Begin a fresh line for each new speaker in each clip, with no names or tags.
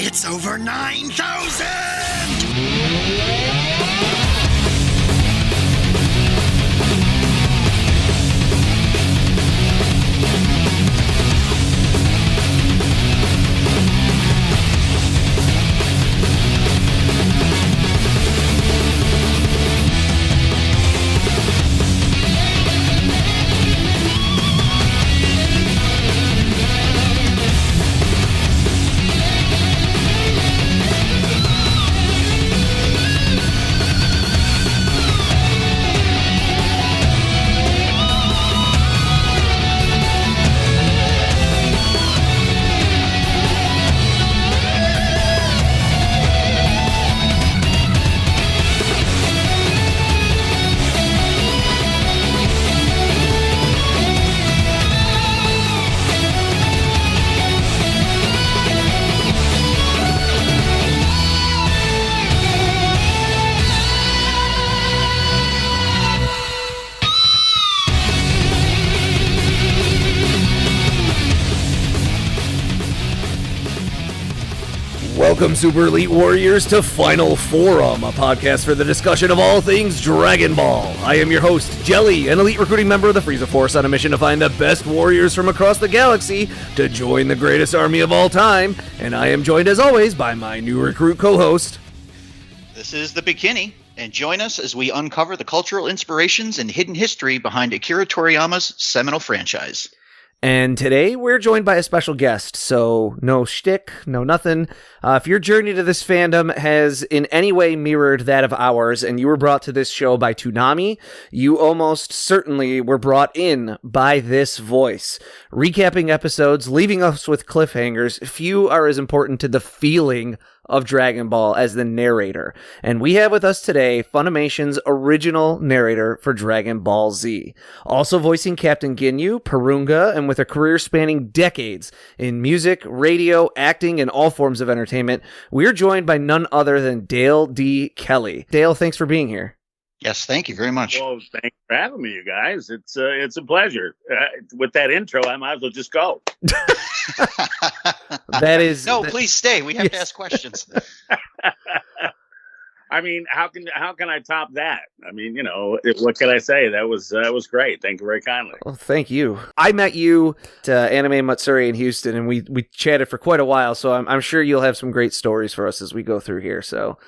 It's over 9,000!
Welcome, Super Elite Warriors, to Final Forum, a podcast for the discussion of all things Dragon Ball. I am your host, Jelli, an elite recruiting member of the Frieza Force on a mission to find the best warriors from across the galaxy to join the greatest army of all time, and I am joined, as always, by my new recruit co-host.
This is the Bekinney, and join us as we uncover the cultural inspirations and hidden history behind Akira Toriyama's seminal franchise.
And today, we're joined by a special guest, so no shtick, no nothing. If your journey to this fandom has in any way mirrored that of ours, and you were brought to this show by Toonami, you almost certainly were brought in by this voice. Recapping episodes, leaving us with cliffhangers, few are as important to the feeling of Dragon Ball as the narrator. And we have with us today Funimation's original narrator for Dragon Ball Z. Also voicing Captain Ginyu, Porunga, and with a career spanning decades in music, radio, acting, and all forms of entertainment, we're joined by none other than Dale D. Kelly. Dale, thanks for being here.
Yes, thank you very much.
Well, thanks for having me, you guys. It's a pleasure. With that intro, I might as well just go.
That is
please stay. We have to ask questions.
I mean, how can I top that? I mean, you know, what can I say? That was great. Thank you very kindly.
Well, thank you. I met you at Anime Matsuri in Houston, and we chatted for quite a while. So I'm sure you'll have some great stories for us as we go through here. So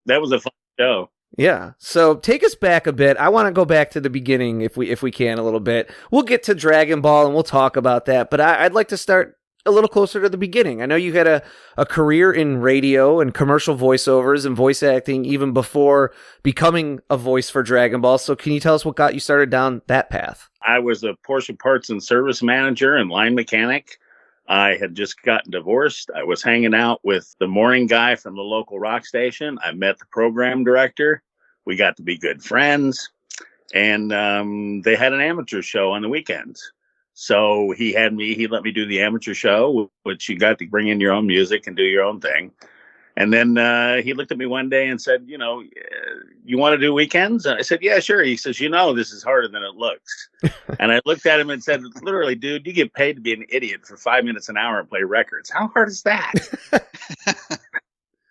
that was a fun show.
Yeah. So take us back a bit. I want to go back to the beginning if we can a little bit. We'll get to Dragon Ball and we'll talk about that, but I'd like to start a little closer to the beginning. I know you had a career in radio and commercial voiceovers and voice acting even before becoming a voice for Dragon Ball. So can you tell us what got you started down that path?
I was a Porsche parts and service manager and line mechanic. I had just gotten divorced. I was hanging out with the morning guy from the local rock station. I met the program director. We got to be good friends. And they had an amateur show on the weekends. So he let me do the amateur show, which you got to bring in your own music and do your own thing. And then he looked at me one day and said, you know, you want to do weekends? And I said, yeah, sure. He says, you know, this is harder than it looks. And I looked at him and said, literally, dude, you get paid to be an idiot for 5 minutes an hour and play records. How hard is that?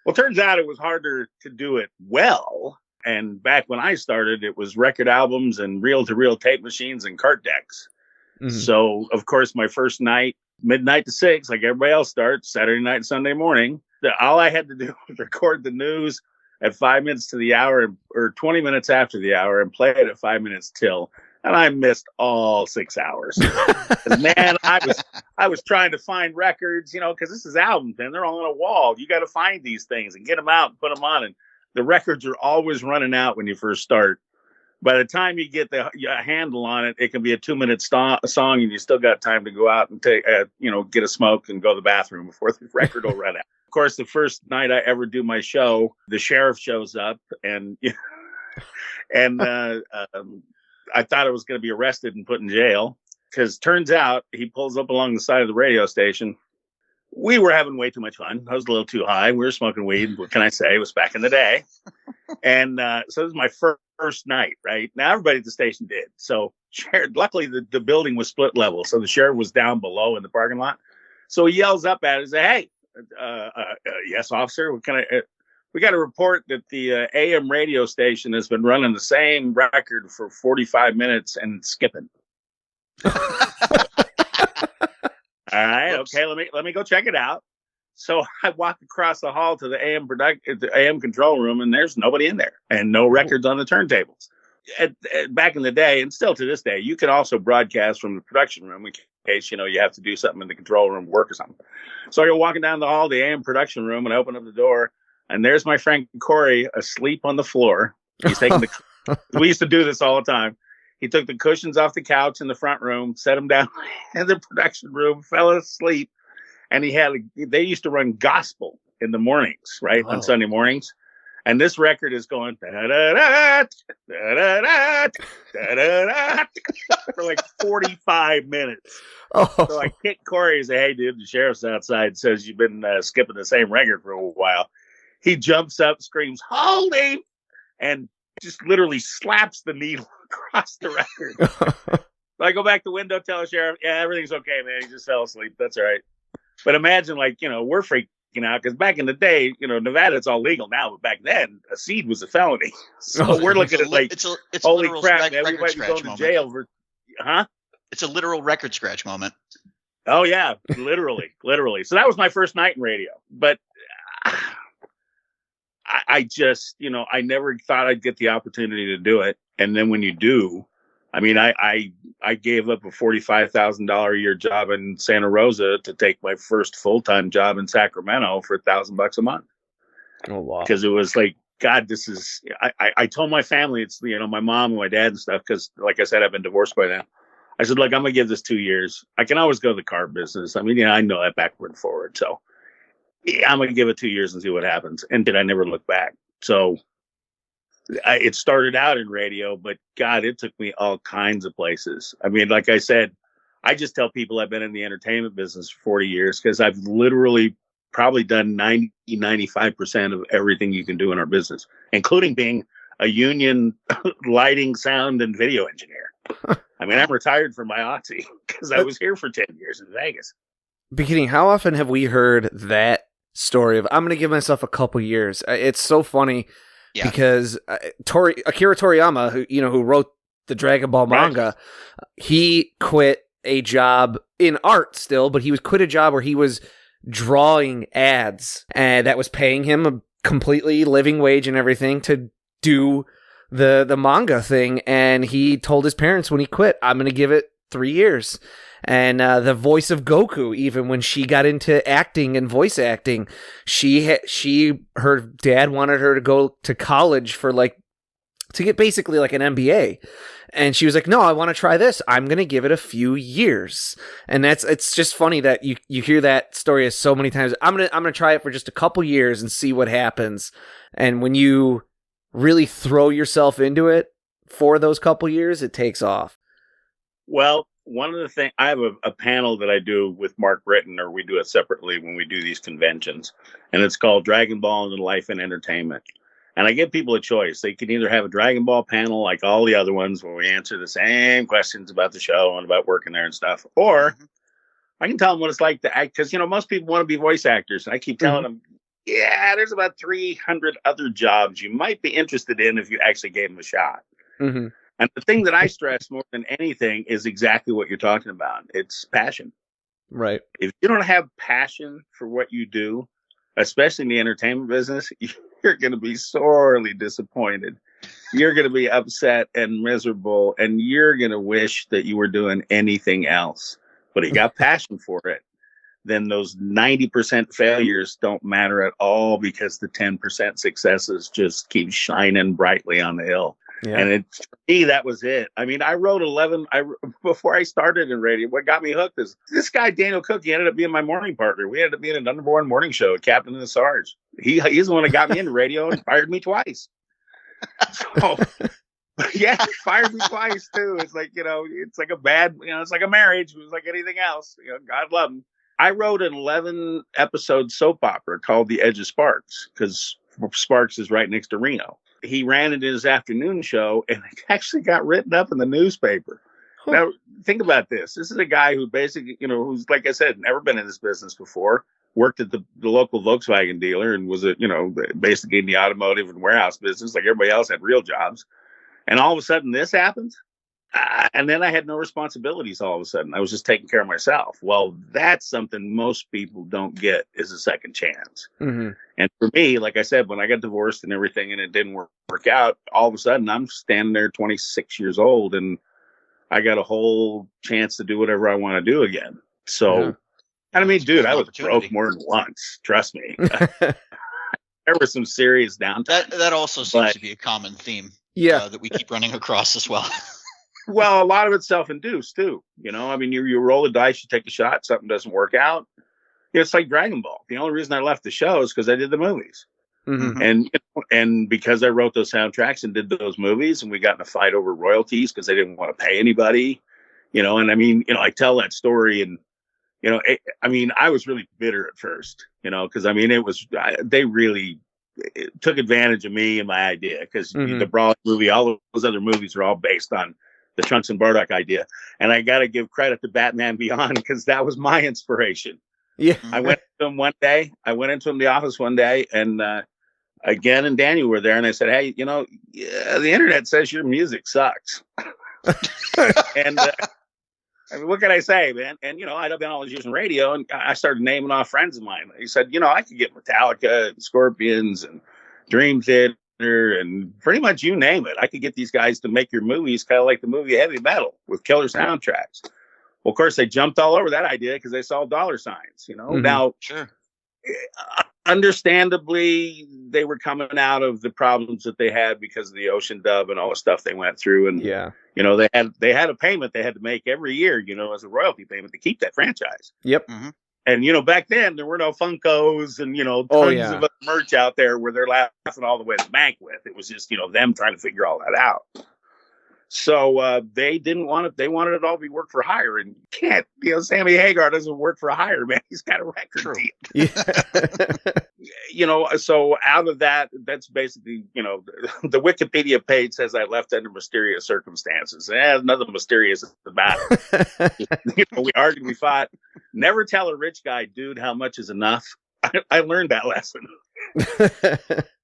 Well, turns out it was harder to do it well. And back when I started, it was record albums and reel-to-reel tape machines and cart decks. Mm-hmm. So, of course, my first night, midnight to 6, like everybody else starts, Saturday night, Sunday morning. All I had to do was record the news at 5 minutes to the hour or 20 minutes after the hour and play it at 5 minutes till. And I missed all 6 hours. Man, I was trying to find records, you know, because this is albums, and they're all on a wall. You got to find these things and get them out and put them on. And the records are always running out when you first start. By the time you get a handle on it, it can be a 2-minute song, and you still got time to go out and take, get a smoke and go to the bathroom before the record will run out. Of course, the first night I ever do my show, the sheriff shows up, and I thought I was going to be arrested and put in jail, because turns out he pulls up along the side of the radio station. We were having way too much fun. I was a little too high. We were smoking weed. What can I say? It was back in the day. And so this is my first night, right? Now, everybody at the station did. So luckily, the building was split level. So the sheriff was down below in the parking lot. So he yells up at us, "Hey, Yes, officer. We got to report that the AM radio station has been running the same record for 45 minutes and skipping. All right. Whoops. Okay. Let me go check it out. So I walked across the hall to the AM control room, and there's nobody in there, and no records on the turntables. Back in the day, and still to this day, you can also broadcast from the production room in case you have to do something in the control room, work or something. So you're walking down the hall, the AM production room, and I open up the door, and there's my friend Corey asleep on the floor. He's taking we used to do this all the time. He took the cushions off the couch in the front room, set them down in the production room, fell asleep. And they used to run gospel in the mornings, right? On Sunday mornings. And this record is going da-da-da, da-da-da, da-da-da, for like 45 minutes. So I kick Corey and say, hey, dude, the sheriff's outside, says you've been skipping the same record for a while. He jumps up, screams, hold him, and just literally slaps the needle across the record. So I go back to the window, tell the sheriff, yeah, everything's okay, man. He just fell asleep. That's all right. But imagine, we're freaking out because back in the day, Nevada, it's all legal now. But back then, a seed was a felony. So we're looking at it's holy crap, man, we might be going to jail for, huh?
It's a literal record scratch moment.
Oh, yeah, literally. So that was my first night in radio. But I just, I never thought I'd get the opportunity to do it. And then when you do, I mean, I gave up a $45,000 a year job in Santa Rosa to take my first full-time job in Sacramento for $1,000 a month.
Oh, wow.
Because it was like, God, this is, I told my family, it's, my mom and my dad and stuff, because like I said, I've been divorced by now. I said, look, I'm going to give this 2 years. I can always go to the car business. I mean, I know that backward and forward. So I'm going to give it 2 years and see what happens. And I never look back. So it started out in radio, but God, it took me all kinds of places. I mean, like I said, I just tell people I've been in the entertainment business for 40 years because I've literally probably done 95% of everything you can do in our business, including being a union lighting, sound, and video engineer. I mean, I'm retired from my Oxy because I was here for 10 years in Vegas.
Bekinney, how often have we heard that story of, I'm going to give myself a couple years? It's so funny. Yeah. Because Akira Toriyama, who wrote the Dragon Ball manga, he quit a job in art still, but he quit a job where he was drawing ads, and that was paying him a completely living wage and everything to do the manga thing. And he told his parents when he quit, I'm going to give it 3 years. And the voice of Goku, even when she got into acting and voice acting, her dad wanted her to go to college to get basically like an MBA. And she was like, no, I want to try this. I'm going to give it a few years. And it's just funny that you hear that story so many times. I'm going to try it for just a couple years and see what happens. And when you really throw yourself into it for those couple years, it takes off.
Well, one of the things, I have a panel that I do with Mark Britton, or we do it separately when we do these conventions, and it's called Dragon Ball and Life and Entertainment. And I give people a choice. They can either have a Dragon Ball panel like all the other ones where we answer the same questions about the show and about working there and stuff, or I can tell them what it's like to act, because, most people want to be voice actors. And I keep telling them, yeah, there's about 300 other jobs you might be interested in if you actually gave them a shot. Mm-hmm. And the thing that I stress more than anything is exactly what you're talking about. It's passion.
Right.
If you don't have passion for what you do, especially in the entertainment business, you're going to be sorely disappointed. You're going to be upset and miserable, and you're going to wish that you were doing anything else. But if you got passion for it, then those 90% failures don't matter at all, because the 10% successes just keep shining brightly on the hill. Yeah. And for me, that was it. I mean, I wrote 11 before I started in radio. What got me hooked is this guy, Daniel Cook. He ended up being my morning partner. We ended up being a number one morning show, Captain and the Sarge. He's the one that got me into radio and fired me twice. So, yeah, he fired me twice too. It's like, it's like it's like a marriage. It was like anything else. God love him. I wrote an 11 episode soap opera called The Edge of Sparks, because Sparks is right next to Reno. He ran it in his afternoon show, and it actually got written up in the newspaper. Now, think about this. This is a guy who basically, who's, like I said, never been in this business before, worked at the local Volkswagen dealer and was basically in the automotive and warehouse business like everybody else, had real jobs. And all of a sudden this happened. And then I had no responsibilities all of a sudden. I was just taking care of myself. Well, that's something most people don't get, is a second chance.
Mm-hmm.
And for me, like I said, when I got divorced and everything and it didn't work out, all of a sudden I'm standing there 26 years old and I got a whole chance to do whatever I want to do again. So,
Yeah.
I mean, dude, I was broke more than once. Trust me. There was some serious downtime.
That also seems to be a common theme.
Yeah.
That we keep running across as well.
Well, a lot of it's self-induced too. I mean, you roll the dice, you take a shot, something doesn't work out. It's like Dragon Ball. The only reason I left the show is because I did the movies.
Mm-hmm.
And because I wrote those soundtracks and did those movies, and we got in a fight over royalties because they didn't want to pay anybody, and I mean, I tell that story and, I was really bitter at first, because I mean, they really took advantage of me and my idea because the Brawl movie, all those other movies are all based on the Trunks and Bardock idea. And I got to give credit to Batman Beyond because that was my inspiration.
Yeah.
I went to him one day. I went into the office one day and, again, and Daniel were there and I said, hey, the internet says your music sucks. And, I mean, what can I say, man? And, I'd been always using radio and I started naming off friends of mine. He said, I could get Metallica and Scorpions and Dream Theater and pretty much you name it. I could get these guys to make your movies kind of like the movie Heavy Metal with killer soundtracks. Well, of course, they jumped all over that idea because they saw dollar signs, Now,
sure.
Understandably, they were coming out of the problems that they had because of the ocean dub and all the stuff they went through. And, they had a payment they had to make every year, as a royalty payment to keep that franchise.
Yep.
Mm-hmm.
And, back then there were no Funkos and, tons of merch out there where they're laughing all the way to the bank with. It was just, them trying to figure all that out. So they didn't want it. They wanted it all to be work for hire. And you can't, Sammy Hagar doesn't work for hire, man. He's got a record deal.
Yeah.
So out of that, that's basically, the Wikipedia page says I left under mysterious circumstances. There's nothing mysterious about it. We argued, we fought. Never tell a rich guy, dude, how much is enough. I learned that lesson.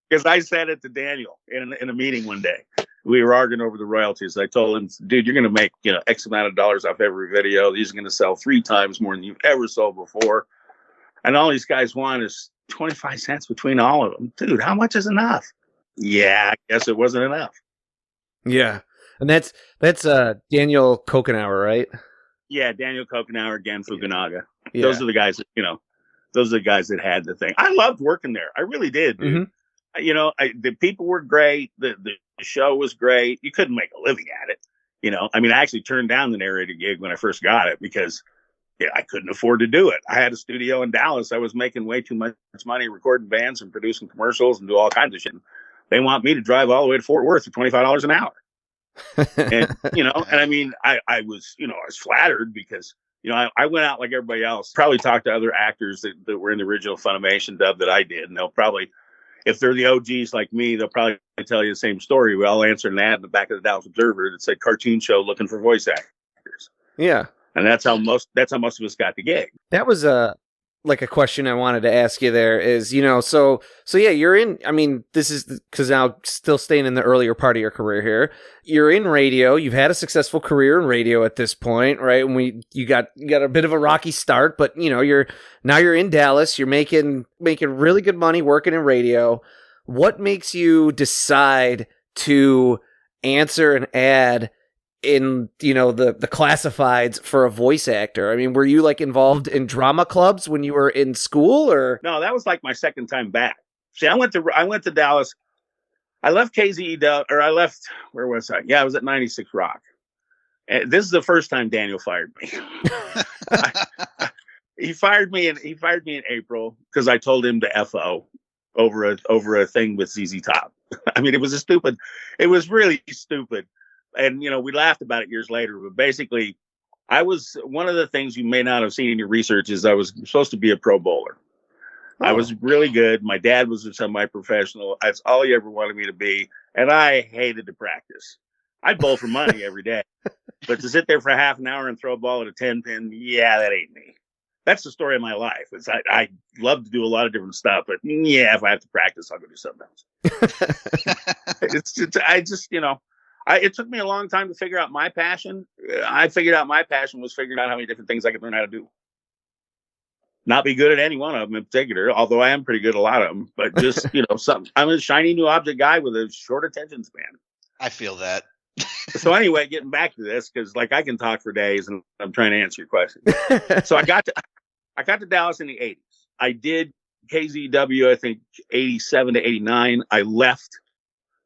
Because I said it to Daniel in a meeting one day. We were arguing over the royalties. I told him, dude, you're going to make, X amount of dollars off every video. These are going to sell 3 times more than you've ever sold before. And all these guys want is 25 cents between all of them. Dude, how much is enough? Yeah, I guess it wasn't enough.
Yeah. And that's Daniel Kokenauer, right?
Yeah, Daniel Kokenauer, again, Fukunaga.
Yeah.
Those are the guys that, those are the guys that had the thing. I loved working there. I really did, dude.
Mm-hmm.
The people were great. The show was great. You couldn't make a living at it. I mean, I actually turned down the narrator gig when I first got it because I couldn't afford to do it. I had a studio in Dallas. I was making way too much money recording bands and producing commercials and do all kinds of shit. They want me to drive all the way to Fort Worth for $25 an hour. And, and I mean, I was flattered because, I went out like everybody else, probably talked to other actors that were in the original Funimation dub that I did. And they'll probably, if they're the OGs like me, they'll probably tell you the same story. We all answered an ad in the back of the Dallas Observer that said cartoon show looking for voice actors.
Yeah.
And that's how most of us got the gig.
That was a question I wanted to ask you there is, so yeah, you're in, I mean, this is because now still staying in the earlier part of your career here, you're in radio, you've had a successful career in radio at this point, right? And you got a bit of a rocky start, but you're in Dallas, you're making really good money working in radio. What makes you decide to answer an ad in the classifieds for a voice actor? I mean, were you involved in drama clubs when you were in school, or
no? That was my second time back. See, I went to Dallas. I left KZEW, or I left, where was I? Yeah, I was at 96 Rock. And this is the first time Daniel fired me. He fired me in April because I told him to FO over a thing with ZZ Top. I mean, it was really stupid. And, we laughed about it years later, but basically one of the things you may not have seen in your research is I was supposed to be a pro bowler. Oh. I was really good. My dad was a semi-professional. That's all he ever wanted me to be. And I hated to practice. I'd bowl for money every day, but to sit there for half an hour and throw a ball at a 10 pin, yeah, that ain't me. that's the story of my life. I love to do a lot of different stuff, but yeah, if I have to practice, I'll go do something else. It took me a long time to figure out my passion. I figured out my passion was figuring out how many different things I could learn how to do. Not be good at any one of them in particular, although I am pretty good at a lot of them. But just, I'm a shiny new object guy with a short attention span.
I feel that.
So anyway, getting back to this, because I can talk for days, and I'm trying to answer your question. So I got to Dallas in the 80s. I did KZW, I think 87 to 89. I left,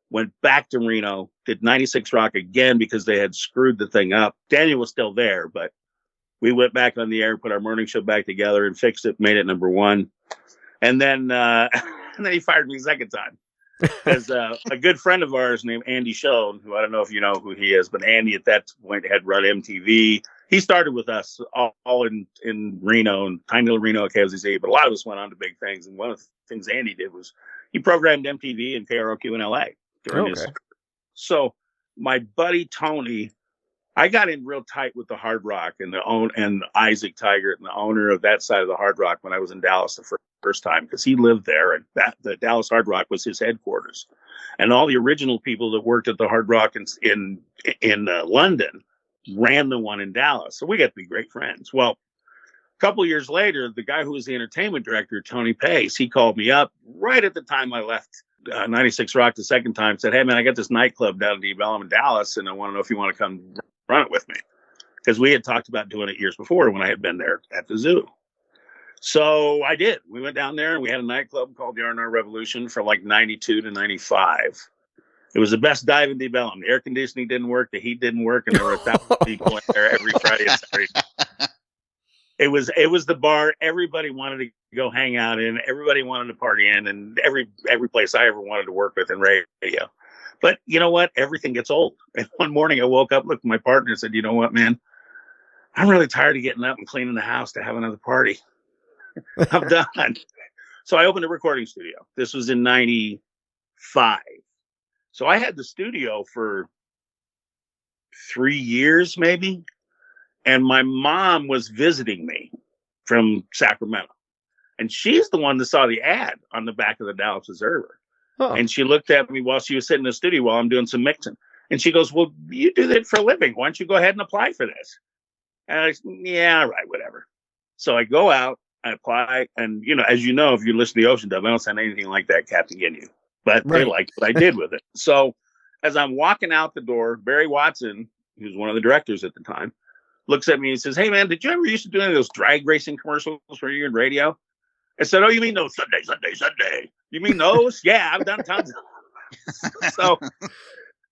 went back to Reno, did 96 Rock again because they had screwed the thing up. Daniel was still there, but we went back on the air, put our morning show back together, and fixed it, made it number one. And then he fired me a second time. Because a good friend of ours named Andy Schoen, who I don't know if you know who he is, but Andy at that point had run MTV. He started with us all in Reno, and tiny little Reno at KOZZ, but a lot of us went on to big things. And one of the things Andy did was he programmed MTV and KROQ in LA during his. So my buddy Tony, I got in real tight with the Hard Rock and Isaac Tigert and the owner of that side of the Hard Rock when I was in Dallas the first time, because he lived there, and the Dallas Hard Rock was his headquarters, and all the original people that worked at the Hard Rock in London ran the one in Dallas. So we got to be great friends. Well, a couple of years later, the guy who was the entertainment director, Tony Pace, he called me up right at the time I left 96 Rock the second time, said, "Hey man, I got this nightclub down in Deep Ellum in Dallas, and I want to know if you want to come run it with me," because we had talked about doing it years before when I had been there at the zoo. So I did. We went down there and we had a nightclub called the R&R Revolution from like 92 to 95. It was the best dive in Deep Ellum. The air conditioning didn't work. The heat didn't work. And there were 1,000 people in there every Friday and Saturday. It was the bar everybody wanted to go hang out in. Everybody wanted to party in, and every place I ever wanted to work with in radio. But you know what? Everything gets old. And one morning I woke up, looked at my partner and said, "You know what, man? I'm really tired of getting up and cleaning the house to have another party. I'm done." So I opened a recording studio. This was in 95. So I had the studio for 3 years, maybe. And my mom was visiting me from Sacramento. And she's the one that saw the ad on the back of the Dallas Observer. Oh. And she looked at me while she was sitting in the studio while I'm doing some mixing. And she goes, "Well, you do that for a living. Why don't you go ahead and apply for this?" And I said, "Yeah, right, whatever." So I go out, I apply, and as you know, if you listen to the Ocean Dub, I don't sound anything like that Captain Ginyu, but They liked what I did with it. So as I'm walking out the door, Barry Watson, who's one of the directors at the time, looks at me and says, "Hey man, did you ever used to do any of those drag racing commercials for you in radio?" I said, "Oh, you mean those Sunday? You mean those?" "Yeah, I've done tons of them."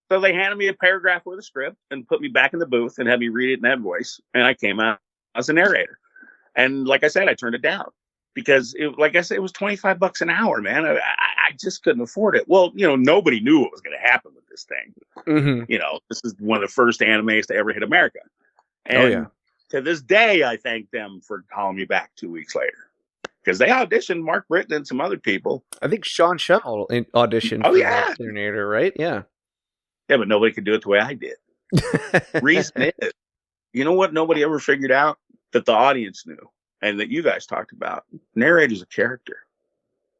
So they handed me a paragraph with a script and put me back in the booth and had me read it in that voice. And I came out as a narrator. And like I said, I turned it down because it was $25 an hour, man. I just couldn't afford it. Well, nobody knew what was going to happen with this thing. Mm-hmm. This is one of the first animes to ever hit America. And to this day, I thank them for calling me back 2 weeks later. Because they auditioned Mark Britton and some other people.
I think Sean Shell auditioned for the Narrator, right? Yeah.
Yeah, but nobody could do it the way I did. Reason is, you know what nobody ever figured out? That the audience knew and that you guys talked about. Narrator's a character.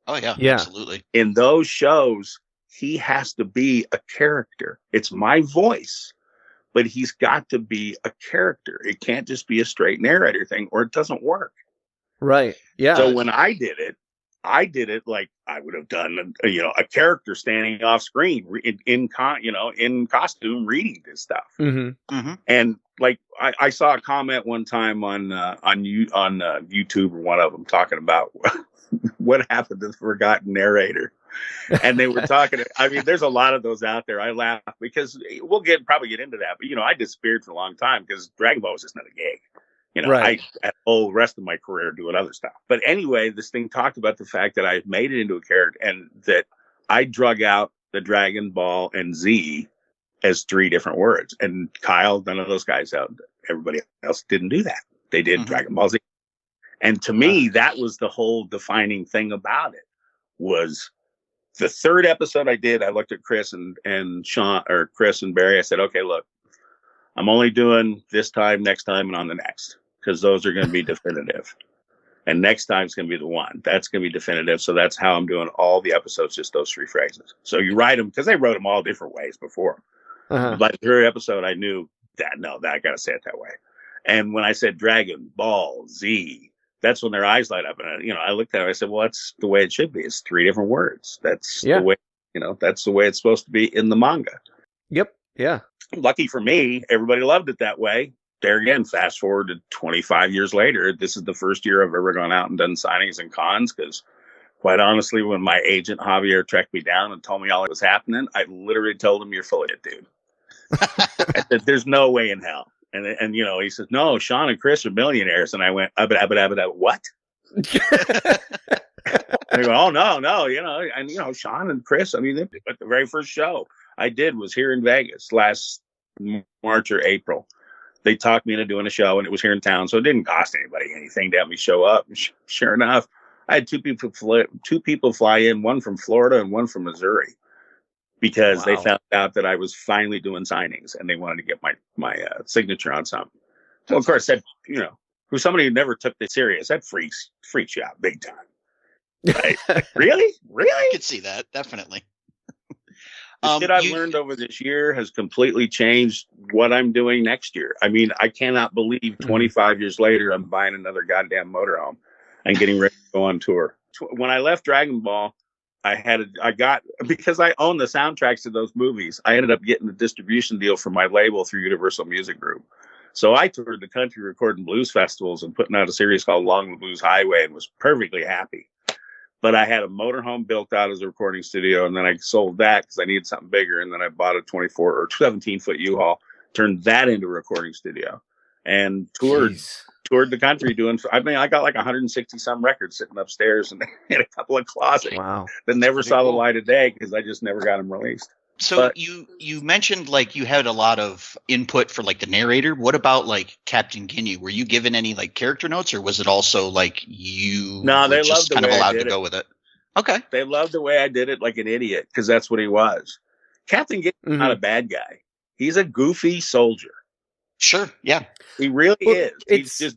Oh, yeah, absolutely.
In those shows, he has to be a character. It's my voice, but he's got to be a character. It can't just be a straight narrator thing or it doesn't work.
Right. Yeah.
So when I did it like I would have done, a character standing off screen in costume reading this stuff. Mm-hmm. Mm-hmm. And like I saw a comment one time on YouTube or one of them talking about what happened to the forgotten narrator, and they were talking. I mean, there's a lot of those out there. I laugh because we'll probably get into that, but I disappeared for a long time because Dragon Ball was just not a gig. I had the whole rest of my career doing other stuff. But anyway, this thing talked about the fact that I made it into a character and that I drug out the Dragon Ball and Z as 3 different words. And Kyle, none of those guys out. Everybody else didn't do that. They did Dragon Ball Z. And to me, that was the whole defining thing about it. Was the third episode I did, I looked at Chris and Sean, or Chris and Barry. I said, "Okay, look, I'm only doing this time, next time, and on the next, because those are going to be definitive." And next time's going to be the one. That's going to be definitive. So that's how I'm doing all the episodes, just those 3 phrases. So you write them, because they wrote them all different ways before. By the third episode, I knew that, I got to say it that way. And when I said Dragon Ball Z, that's when their eyes light up. And, I looked at it, I said, well, that's the way it should be. It's 3 different words. That's the way, that's the way it's supposed to be in the manga.
Yep. Yeah.
Lucky for me, everybody loved it that way. There again, fast forward to 25 years later, this is the first year I've ever gone out and done signings and cons, because quite honestly, when my agent Javier tracked me down and told me all that was happening, I literally told him, you're full of it, dude. I said, there's no way in hell. And he says, no, Sean and Chris are millionaires. And I went, what? And I go, oh, no, and Sean and Chris, at the very first show I did was here in Vegas last March or April. They talked me into doing a show, and it was here in town, so it didn't cost anybody anything to have me show up. Sure enough, I had two people fly in, one from Florida and one from Missouri, because they found out that I was finally doing signings, and they wanted to get my signature on something. So of course, that for somebody who never took this serious, that freaks you out big time. Right? Like, really?
I could see that, definitely.
The shit I've learned over this year has completely changed what I'm doing next year. I cannot believe 25 years later, I'm buying another goddamn motorhome and getting ready to go on tour. When I left Dragon Ball, because I own the soundtracks to those movies, I ended up getting a distribution deal for my label through Universal Music Group. So I toured the country recording blues festivals and putting out a series called Along the Blues Highway, and was perfectly happy. But I had a motorhome built out as a recording studio, and then I sold that because I needed something bigger. And then I bought a 24 or 17-foot U-Haul, turned that into a recording studio, and toured the country doing. I got like 160 some records sitting upstairs and in a couple of closets that never saw the light of day because I just never got them released.
So you mentioned like you had a lot of input for like the narrator. What about like Captain Ginyu? Were you given any like character notes, or was it also like you
were
just kind of allowed to go with it? Okay.
They loved the way I did it, like an idiot, because that's what he was. Captain Ginyu is not a bad guy. He's a goofy soldier.
Sure. Yeah.
He really is.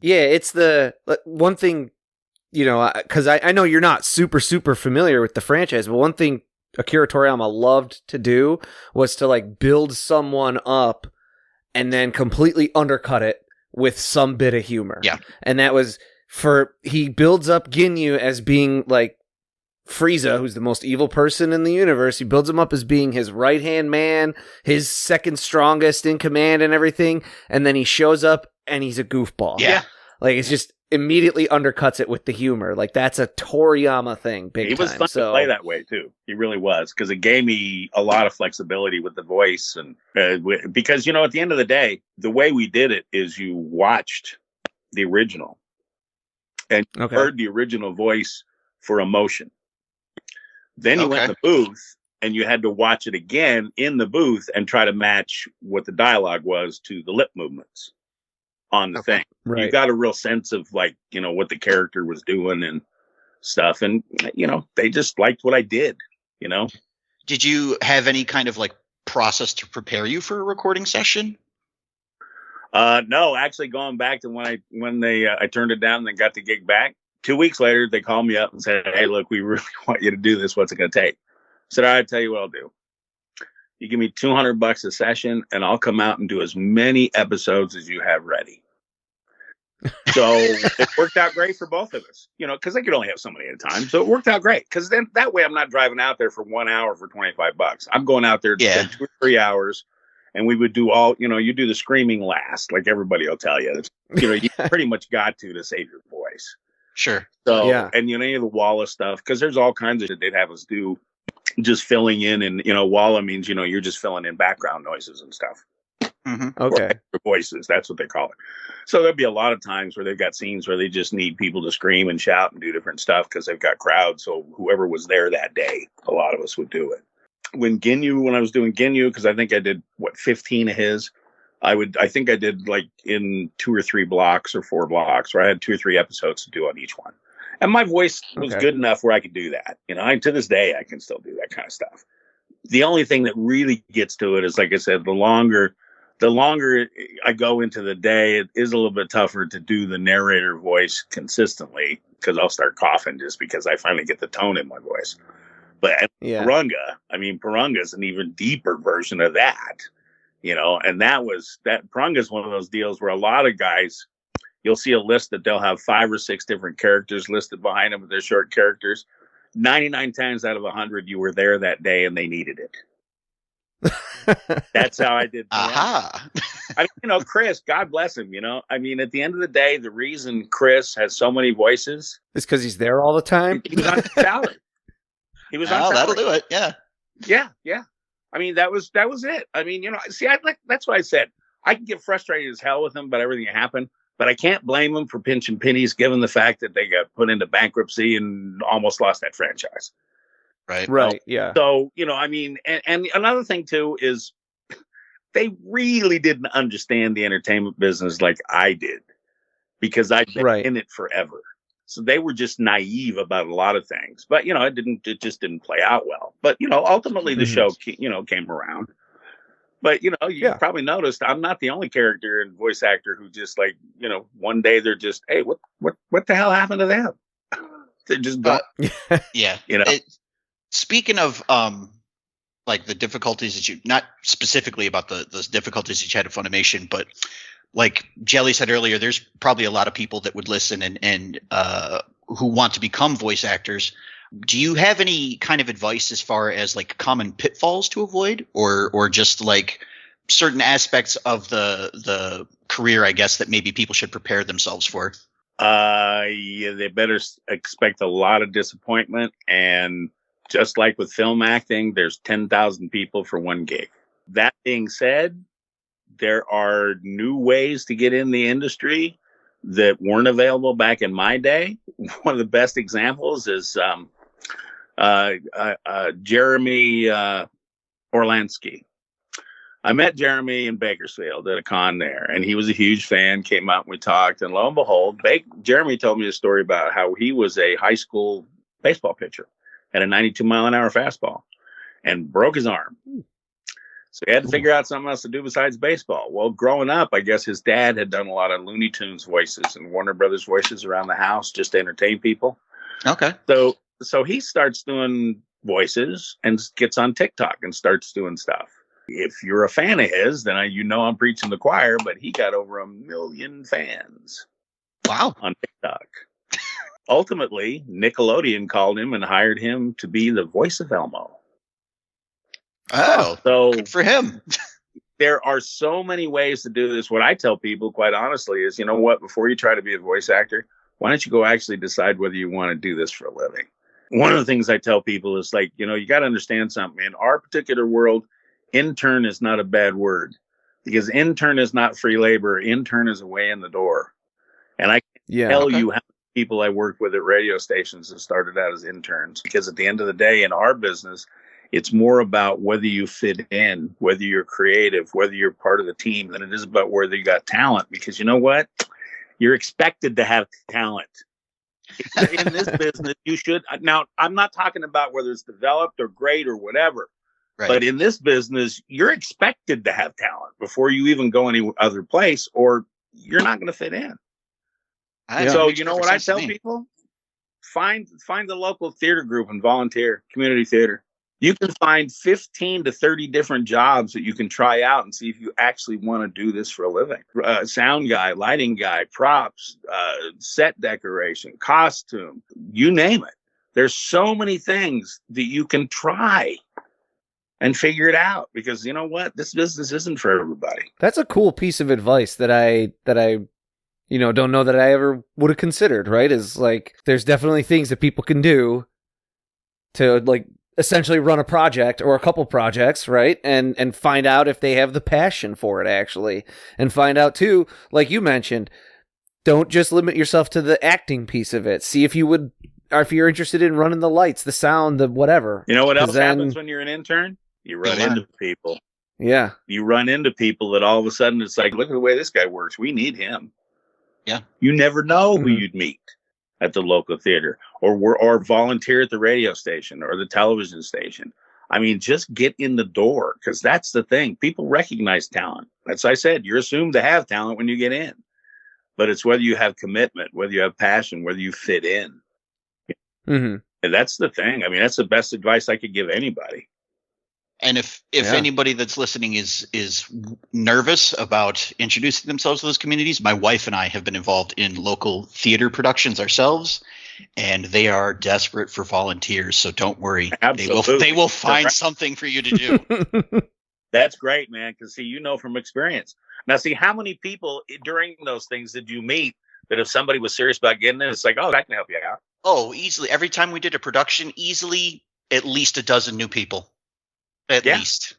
It's the one thing, because I know you're not super familiar with the franchise, but one thing Akira Toriyama loved to do was to like build someone up and then completely undercut it with some bit of humor.
Yeah.
And that was he builds up Ginyu as being like Frieza, who's the most evil person in the universe. He builds him up as being his right-hand man, his second strongest in command and everything. And then he shows up and he's a goofball.
Yeah.
Like it's just immediately undercuts it with the humor. Like that's a Toriyama thing, big time.
He was fun to play that way too. He really was, because it gave me a lot of flexibility with the voice, and because at the end of the day, the way we did it is you watched the original and you heard the original voice for emotion. Then you went to the booth and you had to watch it again in the booth and try to match what the dialogue was to the lip movements on the thing. Right. You got a real sense of like, what the character was doing and stuff. And, they just liked what I did,
Did you have any kind of like process to prepare you for a recording session?
No, actually going back to when I turned it down and then got the gig back, 2 weeks later, they called me up and said, hey, look, we really want you to do this. What's it going to take? I said, all right, tell you what I'll do. You give me $200 a session and I'll come out and do as many episodes as you have ready. So it worked out great for both of us, because they could only have so many at a time. So it worked out great, because then that way I'm not driving out there for 1 hour for $25. I'm going out there to spend 2 or 3 hours, and we would do all, you do the screaming last, like everybody will tell you. You pretty much got to save your voice.
Sure.
So, and any of the Walla stuff, because there's all kinds of shit they'd have us do, just filling in, and Walla means you're just filling in background noises and stuff.
Mm-hmm. Okay.
Voices, that's what they call it. So there'd be a lot of times where they've got scenes where they just need people to scream and shout and do different stuff because they've got crowds. So whoever was there that day, a lot of us would do it. When I was doing Ginyu, because I think I did 15 of his, I think I did like in 2 or 3 blocks or 4 blocks, where I had 2 or 3 episodes to do on each one. And my voice was good enough where I could do that. To this day, I can still do that kind of stuff. The only thing that really gets to it is, like I said, the longer I go into the day, it is a little bit tougher to do the narrator voice consistently, because I'll start coughing just because I finally get the tone in my voice. But Porunga is an even deeper version of that, and Porunga is one of those deals where a lot of guys, you'll see a list that they'll have 5 or 6 different characters listed behind them with their short characters. 99 times out of 100, you were there that day and they needed it. That's how I did.
Aha.
Chris, God bless him. At the end of the day, the reason Chris has so many voices
is because he's there all the time.
He was on salary. He was on salary.
That'll do it. Yeah.
Yeah. That was it. That's what I said. I can get frustrated as hell with him about everything that happened, but I can't blame him for pinching pennies given the fact that they got put into bankruptcy and almost lost that franchise.
Right. Yeah.
So, and another thing too is they really didn't understand the entertainment business like I did, because I'd been in it forever. So they were just naive about a lot of things, but it just didn't play out well. But ultimately the show came around. But you probably noticed I'm not the only character and voice actor who just one day they're just, hey, what the hell happened to them? They're just gone.
Yeah. Speaking of the difficulties that you, not specifically about the difficulties that you had at Funimation, but like Jelly said earlier, there's probably a lot of people that would listen and who want to become voice actors. Do you have any kind of advice as far as common pitfalls to avoid, or just certain aspects of the career, I guess, that maybe people should prepare themselves for?
They better expect a lot of disappointment, and just like with film acting, there's 10,000 people for one gig. That being said, there are new ways to get in the industry that weren't available back in my day. One of the best examples is Jeremy Orlansky. I met Jeremy in Bakersfield at a con there, and he was a huge fan, came out and we talked, and lo and behold, Jeremy told me a story about how he was a high school baseball pitcher at a 92-mile-an-hour fastball and broke his arm. So he had to figure out something else to do besides baseball. Well, growing up, I guess his dad had done a lot of Looney Tunes voices and Warner Brothers voices around the house just to entertain people.
Okay.
So he starts doing voices and gets on TikTok and starts doing stuff. If you're a fan of his, then I'm preaching the choir, but he got over 1 million fans.
Wow.
On TikTok. Ultimately, Nickelodeon called him and hired him to be the voice of Elmo.
Oh, so good for him.
There are so many ways to do this. What I tell people, quite honestly, is, before you try to be a voice actor, why don't you go actually decide whether you want to do this for a living? One of the things I tell people is you got to understand something. In our particular world, intern is not a bad word, because intern is not free labor. Intern is a way in the door. And I can tell you how many people I worked with at radio stations that started out as interns, because at the end of the day, in our business, it's more about whether you fit in, whether you're creative, whether you're part of the team, than it is about whether you got talent. Because you know what? You're expected to have talent. In this business, you should. Now, I'm not talking about whether it's developed or great or whatever. Right. But in this business, you're expected to have talent before you even go any other place, or you're not going to fit in. So you know what I tell people? Find the local theater group and volunteer, community theater. You can find 15 to 30 different jobs that you can try out and see if you actually want to do this for a living. Sound guy, lighting guy, props, set decoration, costume, you name it. There's so many things that you can try and figure it out, because you know what? This business isn't for everybody.
That's a cool piece of advice that I don't know that I ever would have considered, right? Is there's definitely things that people can do to essentially run a project or a couple projects, right? And find out if they have the passion for it, actually. And find out too, like you mentioned, don't just limit yourself to the acting piece of it. See if you would, or if you're interested in running the lights, the sound, the whatever.
You know what else happens when you're an intern? You run into people.
Yeah.
You run into people that all of a sudden it's look at the way this guy works. We need him.
Yeah.
You never know who you'd meet at the local theater or volunteer at the radio station or the television station. I mean, just get in the door, because that's the thing. People recognize talent. As I said, you're assumed to have talent when you get in. but it's whether you have commitment, whether you have passion, whether you fit in.
Mm-hmm.
And that's the thing. I mean, that's the best advice I could give anybody.
And if anybody that's listening is nervous about introducing themselves to those communities, my wife and I have been involved in local theater productions ourselves, and they are desperate for volunteers. So don't worry, they will find something for you to do.
That's great, man. Because see, you know from experience. Now, see, how many people during those things did you meet that if somebody was serious about getting it, it's like, oh, I can help you out.
Oh, easily. Every time we did a production, easily at least a dozen new people. At least.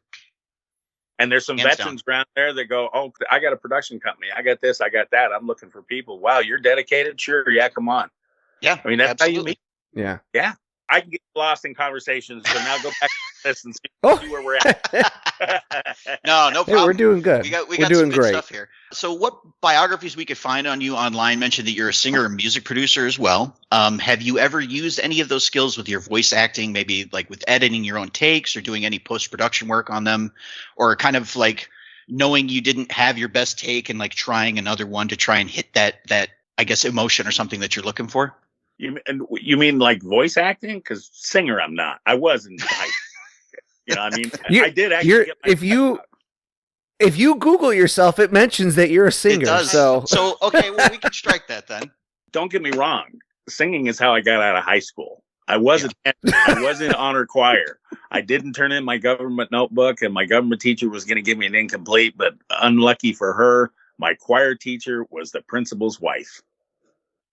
And there's some veterans around there that go, oh, I got a production company. I got this. I got that. I'm looking for people. Wow, you're dedicated? Sure. Yeah, come on.
Yeah.
I mean, that's
absolutely.
how you meet.
Yeah.
Yeah. I can get lost in conversations. So now go back to this and see where we're at.
No problem.
Hey, we're doing good.
We got some good stuff here. So what biographies we could find on you online mentioned that you're a singer and music producer as well. Have you ever used any of those skills with your voice acting, maybe like with editing your own takes or doing any post-production work on them, or kind of like knowing you didn't have your best take and like trying another one to try and hit that I guess emotion or something that you're looking for?
You mean like voice acting? Because singer, I'm not. I wasn't. You know, I mean, I did actually.
If you Google yourself, it mentions that you're a singer.
It does. So okay, well, we can strike that then.
Don't get me wrong. Singing is how I got out of high school. I was in honor choir. I didn't turn in my government notebook, and my government teacher was going to give me an incomplete. But unlucky for her, my choir teacher was the principal's wife.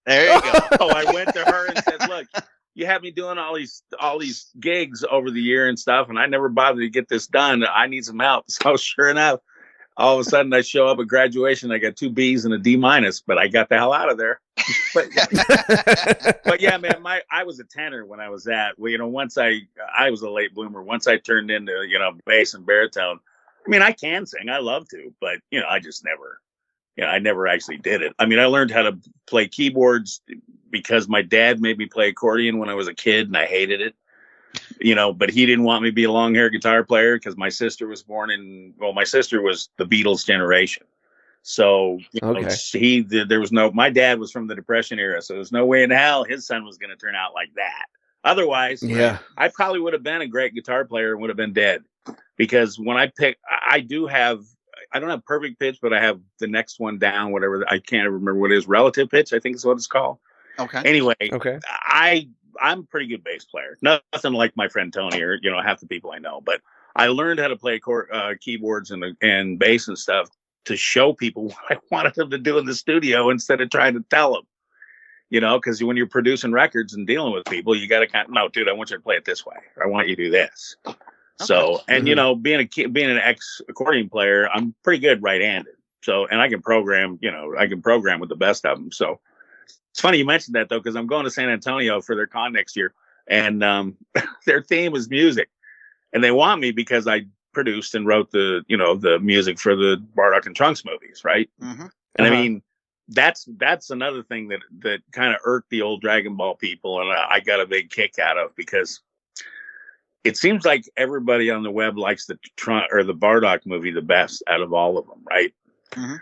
There you go.
So I went to her and said, look, you have me doing all these gigs over the year and stuff, and I never bothered to get this done. I need some help. So sure enough, all of a sudden I show up at graduation. I got 2 B's and a D-, but I got the hell out of there. But yeah, man, I was a tenor when I was at, well, you know, once I was a late bloomer. Once I turned into, you know, bass and baritone. I mean, I can sing. I love to, but you know, I just never. I never actually did it. I mean, I learned how to play keyboards because my dad made me play accordion when I was a kid, and I hated it. You know, but he didn't want me to be a long-haired guitar player because my sister was my sister was the Beatles generation. So, you know, there was my dad was from the Depression era, so there's no way in hell his son was going to turn out like that. Otherwise, I probably would have been a great guitar player and would have been dead. Because when I don't have perfect pitch, but I have the next one down, whatever. I can't remember what it is. Relative pitch, I think is what it's called.
Okay.
Anyway, I'm a pretty good bass player. Nothing like my friend Tony or, you know, half the people I know. But I learned how to play keyboards and bass and stuff to show people what I wanted them to do in the studio instead of trying to tell them. You know, because when you're producing records and dealing with people, you got to no, dude, I want you to play it this way. Or I want you to do this. So, and you know, being an ex accordion player, I'm pretty good right-handed. So, and I can program with the best of them. So it's funny you mentioned that though, because I'm going to San Antonio for their con next year, and their theme is music, and they want me because I produced and wrote the music for the Bardock and Trunks movies, right? Mm-hmm. And I mean, that's another thing that kind of irked the old Dragon Ball people, and I got a big kick out of, because it seems like everybody on the web likes the Bardock movie the best out of all of them, right? Mm-hmm.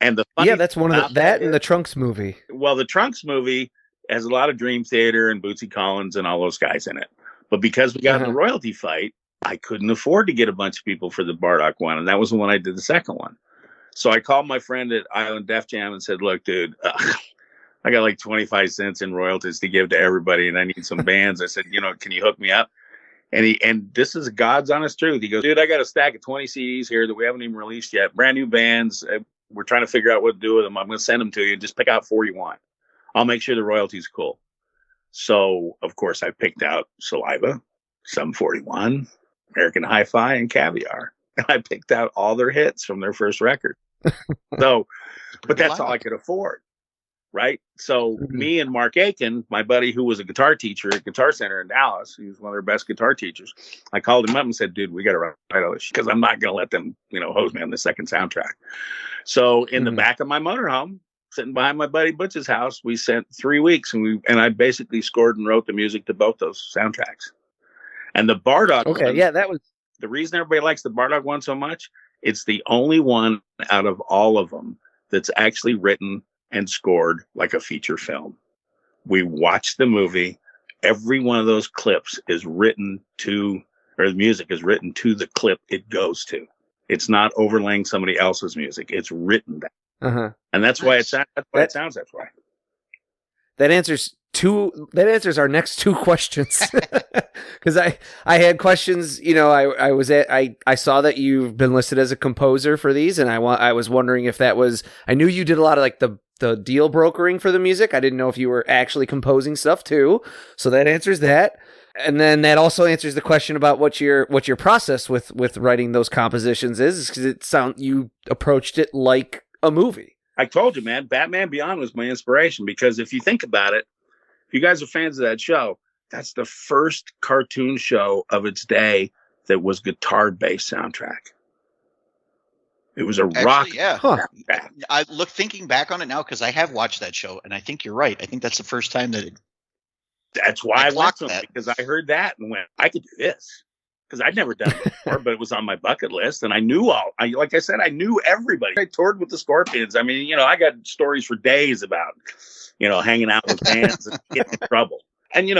And
that's one of that and the Trunks movie.
Well, the Trunks movie has a lot of Dream Theater and Bootsy Collins and all those guys in it. But because we got in the royalty fight, I couldn't afford to get a bunch of people for the Bardock one, and that was the one I did the second one. So I called my friend at Island Def Jam and said, "Look, dude, I got like 25 cents in royalties to give to everybody, and I need some bands." I said, "Can you hook me up?" And this is God's honest truth. He goes, "Dude, I got a stack of 20 CDs here that we haven't even released yet. Brand new bands. We're trying to figure out what to do with them. I'm going to send them to you. Just pick out 4 you want. I'll make sure the royalty's cool." So, of course, I picked out Saliva, Sum 41, American Hi-Fi, and Caviar. And I picked out all their hits from their first record. So, but that's all I could afford. Right. So me and Mark Aiken, my buddy who was a guitar teacher at Guitar Center in Dallas, he was one of their best guitar teachers. I called him up and said, "Dude, we got to write all this because I'm not going to let them, hose me on the second soundtrack." So in the back of my motorhome, sitting behind my buddy Butch's house, we spent 3 weeks and I basically scored and wrote the music to both those soundtracks. And the Bardock one,
that was
the reason everybody likes the Bardock one so much. It's the only one out of all of them that's actually written and scored like a feature film. We watched the movie. Every one of those clips is written to, or the music is written to the clip it goes to. It's not overlaying somebody else's music. It's written that.
Uh-huh.
And that's why it sounds that way.
That answers our next two questions. Because I had questions, I saw that you've been listed as a composer for these, and I was wondering if that was, I knew you did a lot of like the deal brokering for the music. I didn't know if you were actually composing stuff too. So that answers that. And then that also answers the question about what your process with writing those compositions is, because you approached it like a movie.
I told you, man, Batman Beyond was my inspiration, because if you think about it, if you guys are fans of that show, that's the first cartoon show of its day that was guitar-based soundtrack. It was a rock.
Yeah. Thinking back on it now, because I have watched that show, and I think you're right. I think that's the first time that
that's why I went to it, because I heard that and went, I could do this. Because I'd never done it before, but it was on my bucket list, and I knew like I said, I knew everybody. I toured with the Scorpions. I mean, I got stories for days about, hanging out with bands and getting in trouble. And,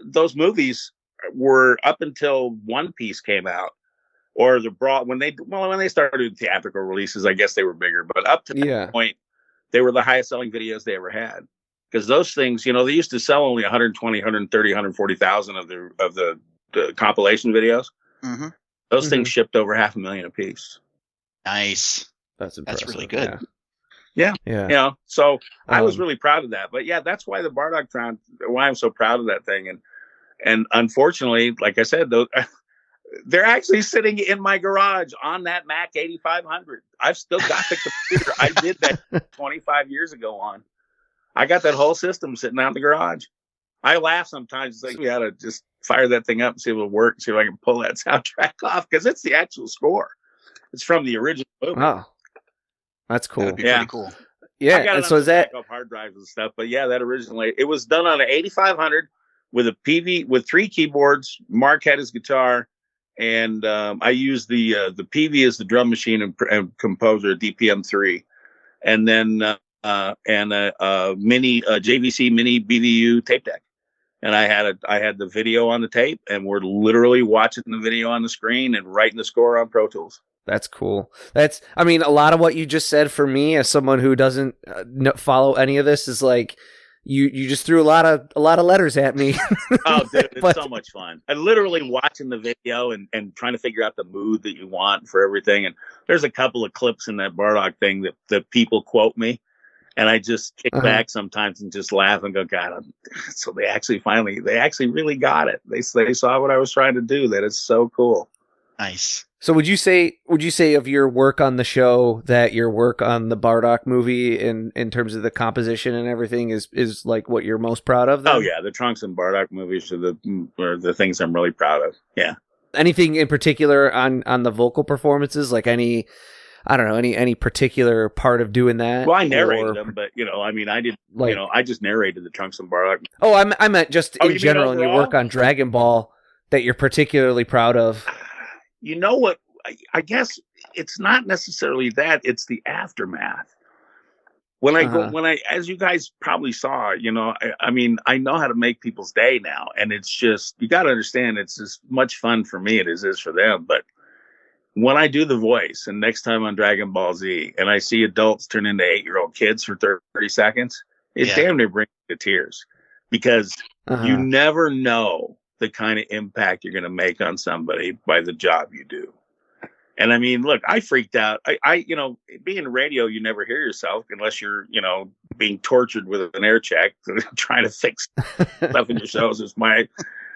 those movies were up until One Piece came out, or when they started theatrical releases, I guess they were bigger, but up to that point, they were the highest selling videos they ever had. Because those things, they used to sell only 120, 130, 140,000 of the compilation videos.
Mm-hmm.
Those things shipped over 500,000 a piece.
Nice.
That's impressive.
That's really good.
Yeah. So I was really proud of that. But yeah, that's why the Bardock why I'm so proud of that thing. And unfortunately, like I said, they're actually sitting in my garage on that Mac 8500. I've still got the computer I did that 25 years ago on. I got that whole system sitting out in the garage. I laugh sometimes. It's like, we ought to just fire that thing up and see if it'll work, see if I can pull that soundtrack off, because it's the actual score. It's from the original movie.
Oh, that's cool.
That'd be pretty cool.
Yeah,
I got
and so is that
hard drives and stuff? But yeah, that originally it was done on an 8500 with a PV with 3 keyboards. Mark had his guitar, and I used the PV as the drum machine and composer, DPM3, and then a mini JVC mini BVU tape deck. And I had the video on the tape, and we're literally watching the video on the screen and writing the score on Pro Tools.
That's cool. A lot of what you just said, for me as someone who doesn't follow any of this, is like you just threw a lot of letters at me.
Oh, dude, it's so much fun. And literally watching the video and trying to figure out the mood that you want for everything. And there's a couple of clips in that Bardock thing that people quote me. And I just kick back sometimes and just laugh and go, God, so they actually really got it. They saw what I was trying to do. That is so cool.
Nice.
So would you say of your work on the show that your work on the Bardock movie in terms of the composition and everything is like what you're most proud of then?
Oh yeah, the Trunks and Bardock movies are the things I'm really proud of. Yeah.
Anything in particular on the vocal performances, like any particular part of doing that?
Well, I narrated them, but I did, I just narrated the Trunks and Bardock.
Oh, I meant just in general, in your work on Dragon Ball that you're particularly proud of.
You know what? I guess it's not necessarily that; it's the aftermath. When I as you guys probably saw, I know how to make people's day now, and it's just, you got to understand, it's as much fun for me as it is for them, but. When I do the voice, and next time on Dragon Ball Z, and I see adults turn into 8-year-old kids for 30 seconds, it damn near brings me to tears, because you never know the kind of impact you're going to make on somebody by the job you do. And I mean, look, I freaked out. I being radio, you never hear yourself unless you're, being tortured with an air check, trying to fix stuff in your shows.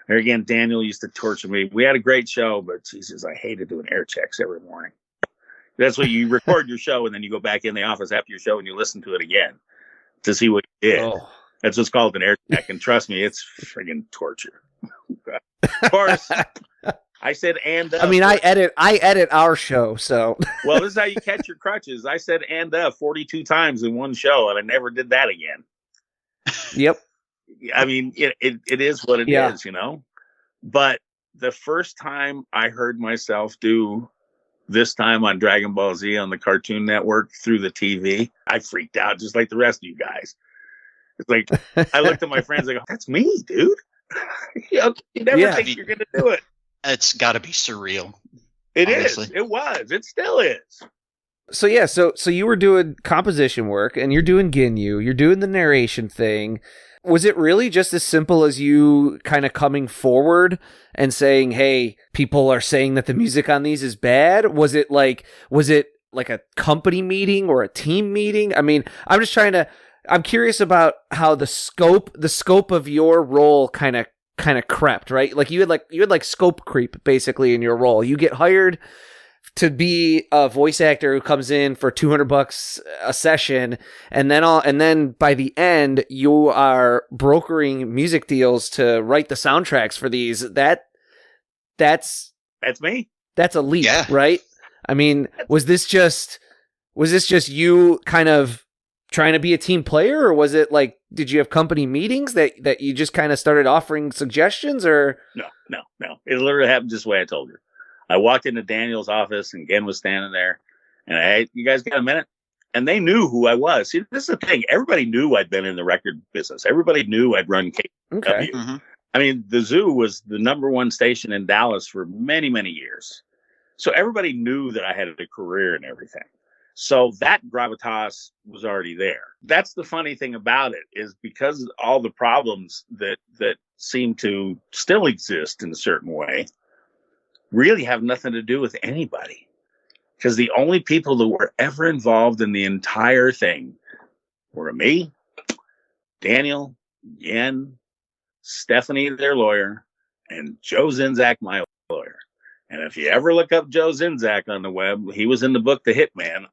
Or again, Daniel used to torture me. We had a great show, but Jesus, I hated doing air checks every morning. That's what you record your show, and then you go back in the office after your show and you listen to it again to see what you did. Oh. That's what's called an air check. And trust me, it's friggin' torture. Of course, I said,
I edit our show, so.
Well, this is how you catch your crutches. I said, 42 times in one show, and I never did that again.
Yep.
I mean, it is what it is, But the first time I heard myself do this time on Dragon Ball Z on the Cartoon Network through the TV. I freaked out just like the rest of you guys. It's like, I looked at my friends and I go, that's me, dude. You never think you're going to do it.
It's got to be surreal.
It honestly. Is. It was. It still is.
So yeah, so you were doing composition work, and you're doing Ginyu, you're doing the narration thing. Was it really just as simple as you kind of coming forward and saying, hey, people are saying that the music on these is bad? Was it like a company meeting or a team meeting? I mean, I'm curious about how the scope of your role kind of crept, right? Like you had scope creep basically in your role. You get hired to be a voice actor who comes in for $200 a session, and then by the end you are brokering music deals to write the soundtracks for these. That's
me.
That's a leap, right? I mean, was this just you kind of trying to be a team player, or was it like, did you have company meetings that you just kind of started offering suggestions, or?
No. It literally happened just the way I told you. I walked into Daniel's office and Gen was standing there, and hey, you guys got a minute? And they knew who I was. See, this is the thing. Everybody knew I'd been in the record business. Everybody knew I'd run KW.
Okay.
Mm-hmm.
I mean, the Zoo was the #1 station in Dallas for many, many years. So everybody knew that I had a career and everything. So that gravitas was already there. That's the funny thing about it, is because all the problems that seem to still exist in a certain way really have nothing to do with anybody. Because the only people that were ever involved in the entire thing were me, Daniel, Yen, Stephanie, their lawyer, and Joe Zinzak, my lawyer. And if you ever look up Joe Zinzak on the web, he was in the book The Hitman.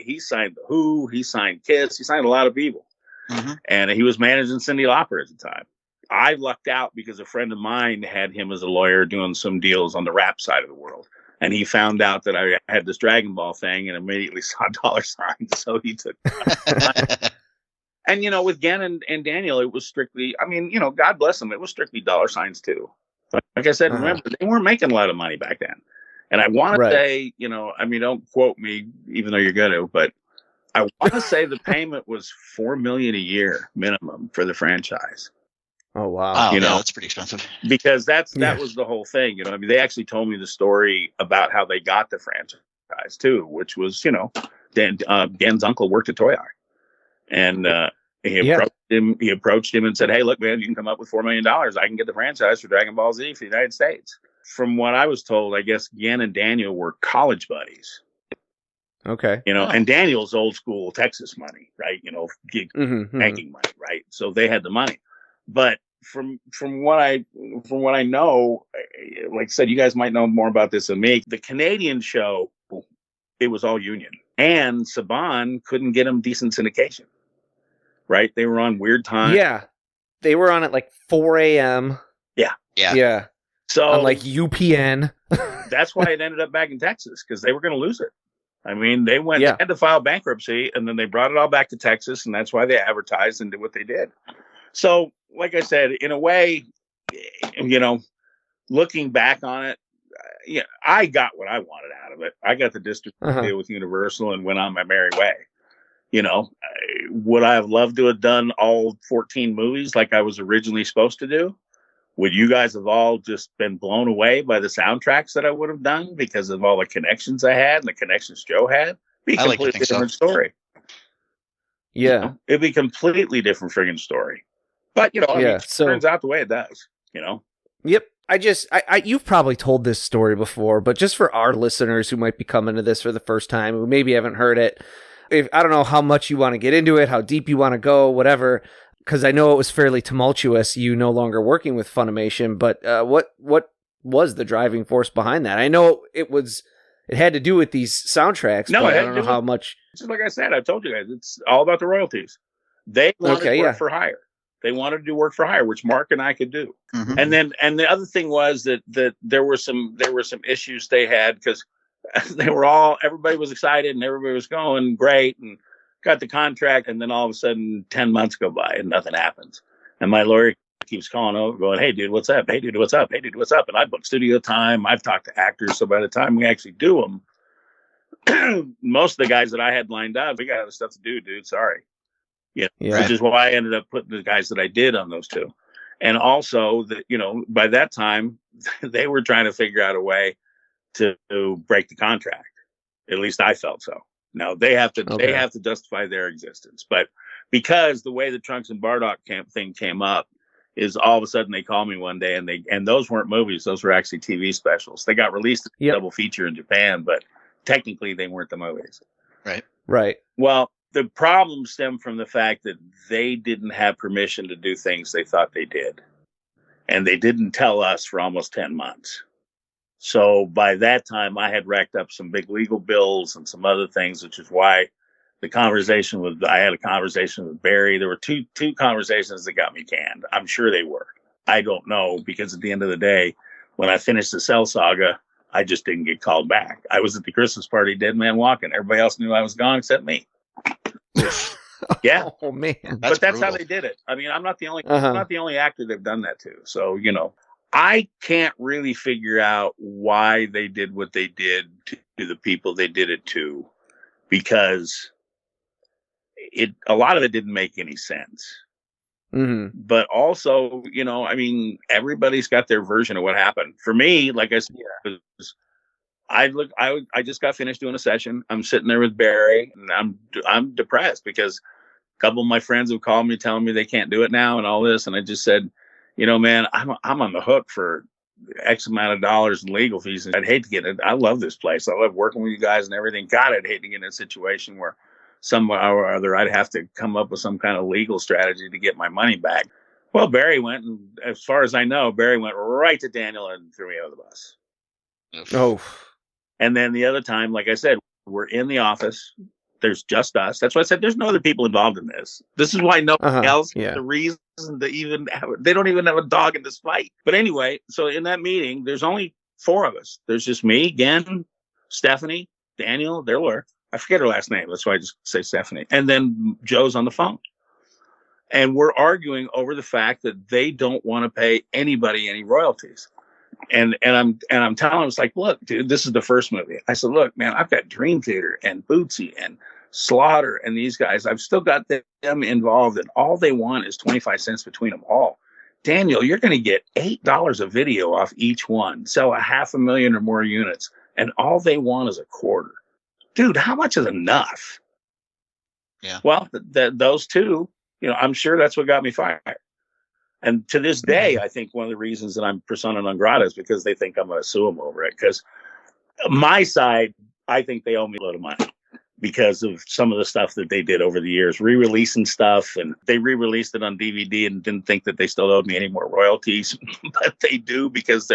He signed The Who, he signed Kiss, he signed a lot of people. Mm-hmm. And he was managing Cyndi Lauper at the time. I lucked out because a friend of mine had him as a lawyer doing some deals on the rap side of the world. And he found out that I had this Dragon Ball thing and immediately saw dollar signs. So he took And, with Gen and Daniel, it was strictly, God bless them, it was strictly dollar signs too. But like I said, remember, they weren't making a lot of money back then. And I want to say, don't quote me, even though you're going to, but I want to say the payment was $4 million a year minimum for the franchise.
Oh, wow.
That's pretty expensive.
Because that was the whole thing. They actually told me the story about how they got the franchise too, which was, Gen's uncle worked at Toei. And he approached him and said, hey, look, man, you can come up with $4 million. I can get the franchise for Dragon Ball Z for the United States. From what I was told, I guess Gen and Daniel were college buddies.
Okay.
And Daniel's old school Texas money, right? Banking money, right? So they had the money. But from what I know, like I said, you guys might know more about this than me. The Canadian show, it was all union, and Saban couldn't get them decent syndication. Right? They were on weird time.
Yeah, they were on at like 4 a.m. Yeah.
So
on like UPN.
That's why it ended up back in Texas, because they were going to lose it. They had to file bankruptcy, and then they brought it all back to Texas, and that's why they advertised and did what they did. So, like I said, in a way, looking back on it, I got what I wanted out of it. I got the distribution deal with Universal and went on my merry way. Would I have loved to have done all 14 movies like I was originally supposed to do? Would you guys have all just been blown away by the soundtracks that I would have done because of all the connections I had and the connections Joe had? Be a completely different story.
Yeah.
It'd be a completely different friggin' story. But, it turns out the way it does,
Yep. You've probably told this story before, but just for our listeners who might be coming to this for the first time, who maybe haven't heard it, I don't know how much you want to get into it, how deep you want to go, whatever, because I know it was fairly tumultuous, you no longer working with Funimation, but what was the driving force behind that? I know it had to do with these soundtracks, but I don't know how much.
Just like I said, I told you guys, it's all about the royalties. They wanted work for hire. They wanted to do work for hire, which Mark and I could do. Mm-hmm. And the other thing was that there were some issues they had, because everybody was excited and everybody was going great and got the contract. And then all of a sudden 10 months go by and nothing happens. And my lawyer keeps calling over going, hey dude, what's up? Hey dude, what's up? Hey dude, what's up? And I book studio time. I've talked to actors. So by the time we actually do them, most of the guys that I had lined up, we got other stuff to do, dude. Sorry. Yeah. Which is why I ended up putting the guys that I did on those two. And also that, by that time they were trying to figure out a way to break the contract. At least I felt so. Now they have to justify their existence, but because the way the Trunks and Bardock thing came up is all of a sudden they called me one day and those weren't movies. Those were actually TV specials. They got released as a double feature in Japan, but technically they weren't the movies.
Right.
Well, the problem stemmed from the fact that they didn't have permission to do things they thought they did. And they didn't tell us for almost 10 months. So by that time, I had racked up some big legal bills and some other things, which is why I had a conversation with Barry. There were two conversations that got me canned. I'm sure they were. I don't know, because at the end of the day, when I finished the Cell Saga, I just didn't get called back. I was at the Christmas party, dead man walking. Everybody else knew I was gone except me. Yeah.
Oh man.
That's how they did it. I mean, I'm not the only actor they've done that to. So, I can't really figure out why they did what they did to the people they did it to, because a lot of it didn't make any sense.
Mm-hmm.
But also, everybody's got their version of what happened. For me, like I said, I just got finished doing a session. I'm sitting there with Barry, and I'm depressed because a couple of my friends have called me telling me they can't do it now and all this, and I just said, man, I'm on the hook for X amount of dollars in legal fees, and I'd hate to get it. I love this place. I love working with you guys and everything. God, I'd hate to get in a situation where somehow or other I'd have to come up with some kind of legal strategy to get my money back. Well, Barry went, and as far as I know, Barry went right to Daniel and threw me out of the bus.
Oh. And
then the other time, like I said, we're in the office. There's just us. That's why I said there's no other people involved in this. This is why nobody else has the reason to even they don't even have a dog in this fight. But anyway, so in that meeting, there's only 4 of us. There's just me, again, Stephanie, Daniel, there were. I forget her last name. That's why I just say Stephanie. And then Joe's on the phone. And we're arguing over the fact that they don't want to pay anybody any royalties. And I'm telling him, it's like, look, dude, this is the first movie. I said, look, man, I've got Dream Theater and Bootsy and Slaughter and these guys. I've still got them involved, and all they want is 25 cents between them all. Daniel, you're going to get $8 a video off each one, sell 500,000 or more units, and all they want is a quarter. Dude, how much is enough?
Yeah.
Well, those two, I'm sure that's what got me fired. And to this day, I think one of the reasons that I'm persona non grata is because they think I'm going to sue them over it. Because my side, I think they owe me a lot of money because of some of the stuff that they did over the years, re-releasing stuff. And they re-released it on DVD and didn't think that they still owed me any more royalties. But they do, because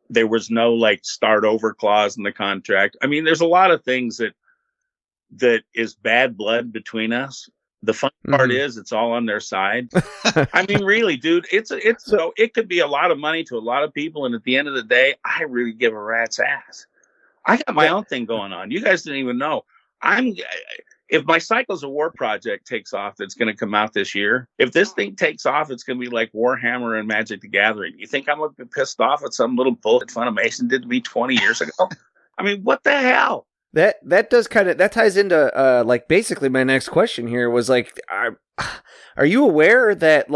there was no start over clause in the contract. I mean, there's a lot of things that is bad blood between us. The fun part is it's all on their side. I mean, really, dude, it could be a lot of money to a lot of people. And at the end of the day, I really give a rat's ass. I got my own thing going on. You guys didn't even know. If my Cycles of War project takes off, that's going to come out this year. If this thing takes off, it's going to be like Warhammer and Magic the Gathering. You think I'm going to be pissed off at some little bullshit Funimation did to me 20 years ago? I mean, what the hell?
That does that ties into basically my next question here was are you aware that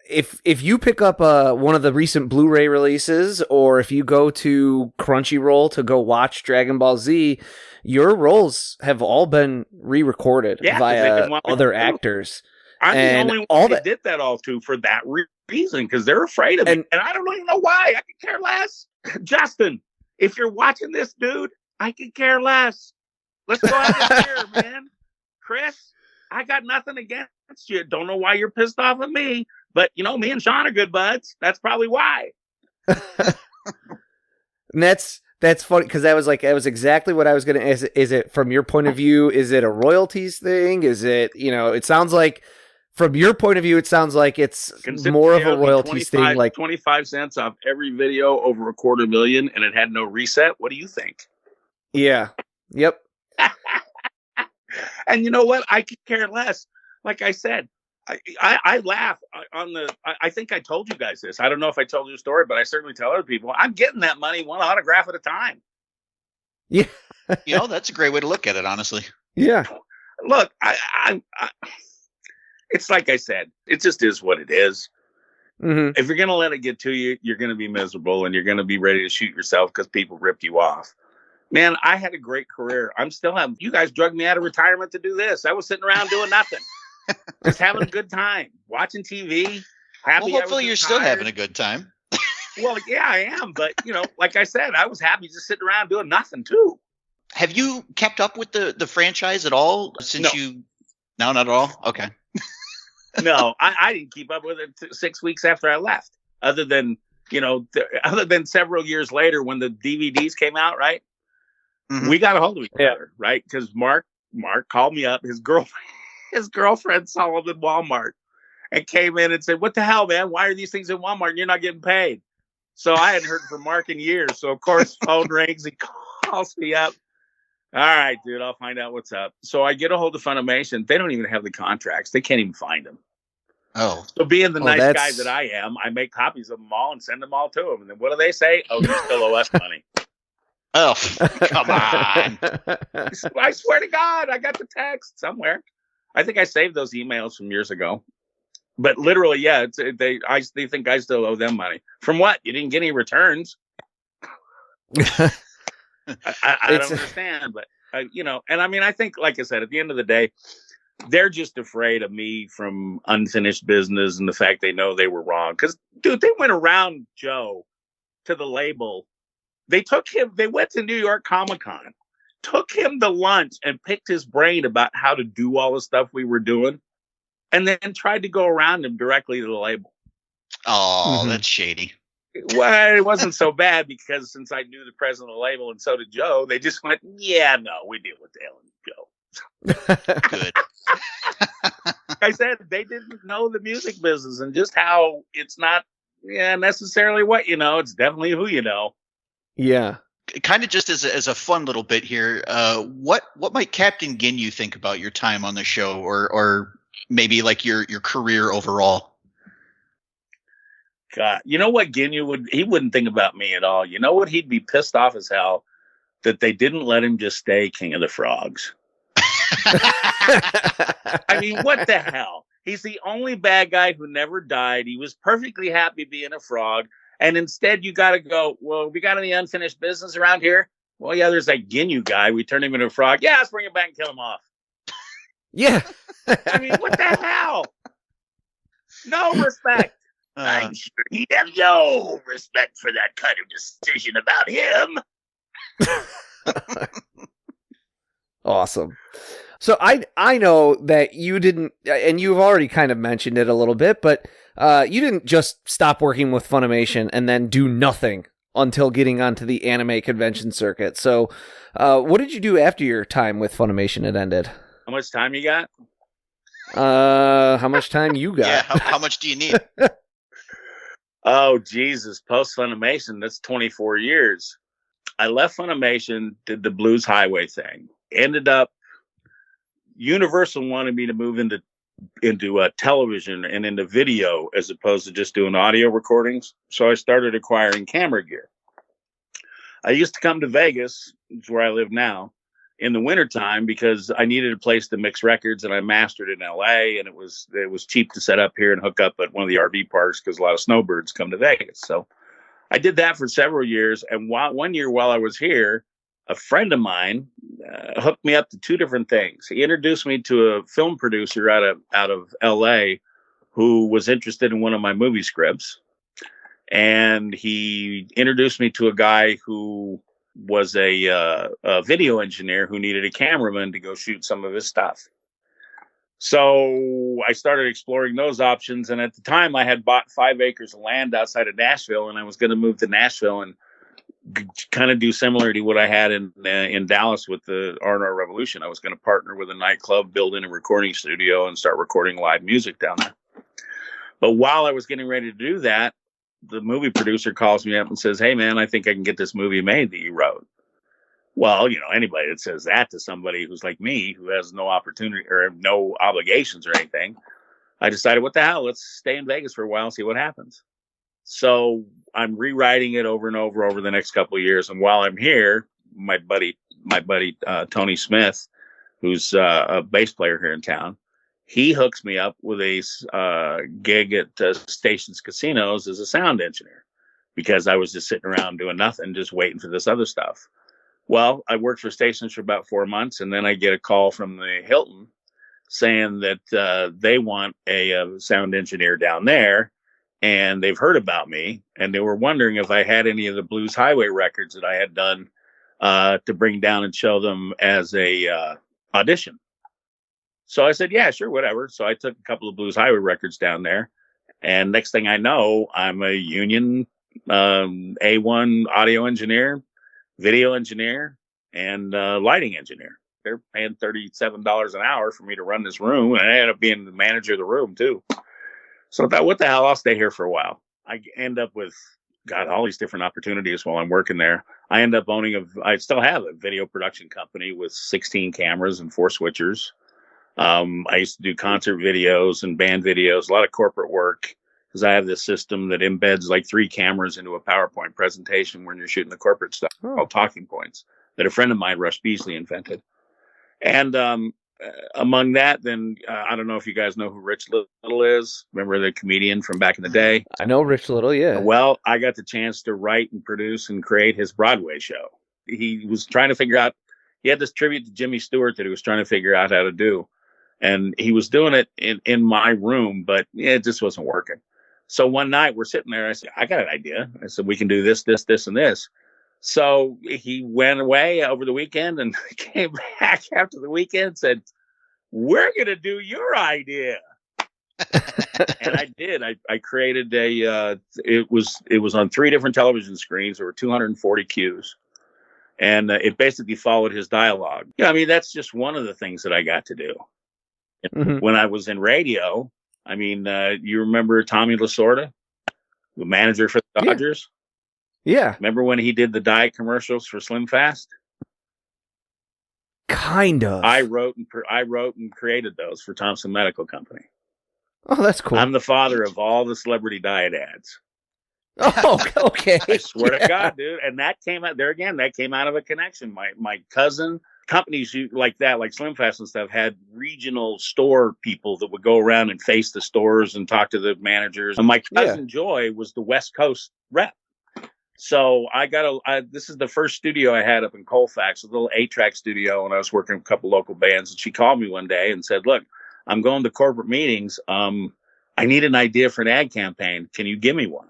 if you pick up one of the recent Blu-ray releases, or if you go to Crunchyroll to go watch Dragon Ball Z, your roles have all been re-recorded via other actors.
I'm the only one that did that all to for that reason, because they're afraid of it, and I don't even know why. I could care less. Justin, if you're watching this, dude, I could care less. Let's go out of here, man. Chris, I got nothing against you. Don't know why you're pissed off at me, but me and Sean are good buds. That's probably why.
And that's funny, because that was exactly what I was going to ask. Is it from your point of view? Is it a royalties thing? Is it, it sounds like from your point of view, it sounds like it's more of a royalties thing.
25 cents off every video over $250,000, and it had no reset. What do you think?
Yeah. Yep.
And you know what? I could care less. Like I said, I laugh on I think I told you guys this. I don't know if I told you the story, but I certainly tell other people, I'm getting that money one autograph at a time.
Yeah.
That's a great way to look at it, honestly.
Yeah.
Look, I it's like I said, it just is what it is.
Mm-hmm.
If you're going to let it get to you, you're going to be miserable and you're going to be ready to shoot yourself because people ripped you off. Man, I had a great career. I'm still having, you guys drugged me out of retirement to do this. I was sitting around doing nothing, just having a good time, watching TV. Happy.
Well, hopefully you're still having a good time.
Well, yeah, I am. But, like I said, I was happy just sitting around doing nothing too.
Have you kept up with the franchise at all since you? No, not at all. Okay.
No, I didn't keep up with it 6 weeks after I left. Other than several years later when the DVDs came out, right? Mm-hmm. We got a hold of each other, right? Because Mark called me up. His girlfriend saw him in Walmart and came in and said, "What the hell, man? Why are these things in Walmart and you're not getting paid?" So I hadn't heard from Mark in years. So of course, phone rings. He calls me up. All right, dude, I'll find out what's up. So I get a hold of Funimation. They don't even have the contracts. They can't even find them.
Oh.
So being the nice guy that I am, I make copies of them all and send them all to them. And then what do they say? Oh, you still owe us money.
Oh, come on.
I swear to God, I got the text somewhere. I think I saved those emails from years ago. But literally, yeah, they think I still owe them money. From what? You didn't get any returns. I don't understand, but and I mean, I think, like I said, at the end of the day, they're just afraid of me from unfinished business and the fact they know they were wrong. Because, dude, they went around Joe to the label. They went to New York Comic-Con, took him to lunch and picked his brain about how to do all the stuff we were doing, and then tried to go around him directly to the label.
Oh, that's shady.
Well, it wasn't so bad because since I knew the president of the label and so did Joe, they just went, yeah, no, we deal with Dale and Joe.
Good.
I said they didn't know the music business and just how it's not necessarily what you know. It's definitely who you know.
Yeah.
Kind of just as a fun little bit here, what might Captain Ginyu think about your time on the show or maybe like your career overall?
God, you know what Ginyu he wouldn't think about me at all. You know what? He'd be pissed off as hell that they didn't let him just stay King of the Frogs. I mean, what the hell? He's the only bad guy who never died. He was perfectly happy being a frog. And instead you got to go, well, we got any unfinished business around here? Well, yeah, there's that Ginyu guy. We turned him into a frog. Yeah, let's bring him back and kill him off.
Yeah.
I mean, what the hell? No respect. I'm sure he'd have no respect for that kind of decision about him.
Awesome. So I know that you didn't, and you've already kind of mentioned it a little bit, but you didn't just stop working with Funimation and then do nothing until getting onto the anime convention circuit. So what did you do after your time with Funimation had ended?
How much time you got?
How much time you got?
Yeah, how much do you need?
Oh, Jesus. Post Funimation, that's 24 years. I left Funimation, did the Blues Highway thing. Ended up, Universal wanted me to move into television and into video as opposed to just doing audio recordings. So I started acquiring camera gear. I used to come to Vegas, which is where I live now, in the wintertime because I needed a place to mix records, and I mastered in LA, and it was cheap to set up here and hook up at one of the RV parks because a lot of snowbirds come to Vegas. So I did that for several years. And one year while I was here, a friend of mine hooked me up to two different things. He introduced me to a film producer out of LA who was interested in one of my movie scripts. And he introduced me to a guy who was a video engineer who needed a cameraman to go shoot some of his stuff. So I started exploring those options. And at the time I had bought 5 acres of land outside of Nashville, and I was going to move to Nashville and kind of do similar to what I had in Dallas with the R&R Revolution. I was going to partner with a nightclub, build in a recording studio, and start recording live music down there. But while I was getting ready to do that, the movie producer calls me up and says, "Hey man, I think I can get this movie made that you wrote." Well, anybody that says that to somebody who's like me, who has no opportunity or no obligations or anything, I decided, what the hell, let's stay in Vegas for a while and see what happens. So I'm rewriting it over and over the next couple of years. And while I'm here, my buddy Tony Smith, who's a bass player here in town. He hooks me up with a gig at Stations Casinos as a sound engineer, because I was just sitting around doing nothing, just waiting for this other stuff. Well, I worked for Stations for about 4 months, and then I get a call from the Hilton saying that they want a sound engineer down there, and they've heard about me, and they were wondering if I had any of the Blues Highway records that I had done to bring down and show them as a audition. So I said, yeah, sure, whatever. So I took a couple of Blues Highway records down there, and next thing I know, I'm a union A1 audio engineer, video engineer, and lighting engineer. They're paying $37 an hour for me to run this room, and I ended up being the manager of the room too. So I thought, what the hell, I'll stay here for a while. I end up with, God, all these different opportunities while I'm working there. I end up I still have a video production company with 16 cameras and 4 switchers. I used to do concert videos and band videos, a lot of corporate work, because I have this system that embeds like 3 cameras into a PowerPoint presentation when you're shooting the corporate stuff, called Talking Points, that a friend of mine, Rush Beasley, invented. And among that, then I don't know if you guys know who Rich Little is. Remember the comedian from back in the day?
I know Rich Little, yeah.
Well, I got the chance to write and produce and create his Broadway show. He was trying to figure out, he had this tribute to Jimmy Stewart that he was trying to figure out how to do. And he was doing it in my room, but it just wasn't working. So one night we're sitting there. I said, I got an idea. I said, we can do this, this, this, and this. So he went away over the weekend and came back after the weekend and said, we're going to do your idea. And I did. I created it was on 3 different television screens. There were 240 cues. And it basically followed his dialogue. Yeah, I mean, that's just one of the things that I got to do. Mm-hmm. When I was in radio, I mean, you remember Tommy Lasorda, the manager for the Dodgers?
Yeah.
Remember when he did the diet commercials for Slim Fast?
Kind of.
I wrote and created those for Thompson Medical Company.
Oh, that's cool.
I'm the father of all the celebrity diet ads.
Oh, okay.
I swear to God, dude. And that came out there again. That came out of a connection. My cousin, companies like that, like Slim Fast and stuff, had regional store people that would go around and face the stores and talk to the managers. And my cousin Joy was the West Coast rep. So this is the first studio I had up in Colfax, a little 8-track studio, and I was working with a couple local bands. And she called me one day and said, look, I'm going to corporate meetings. I need an idea for an ad campaign. Can you give me one?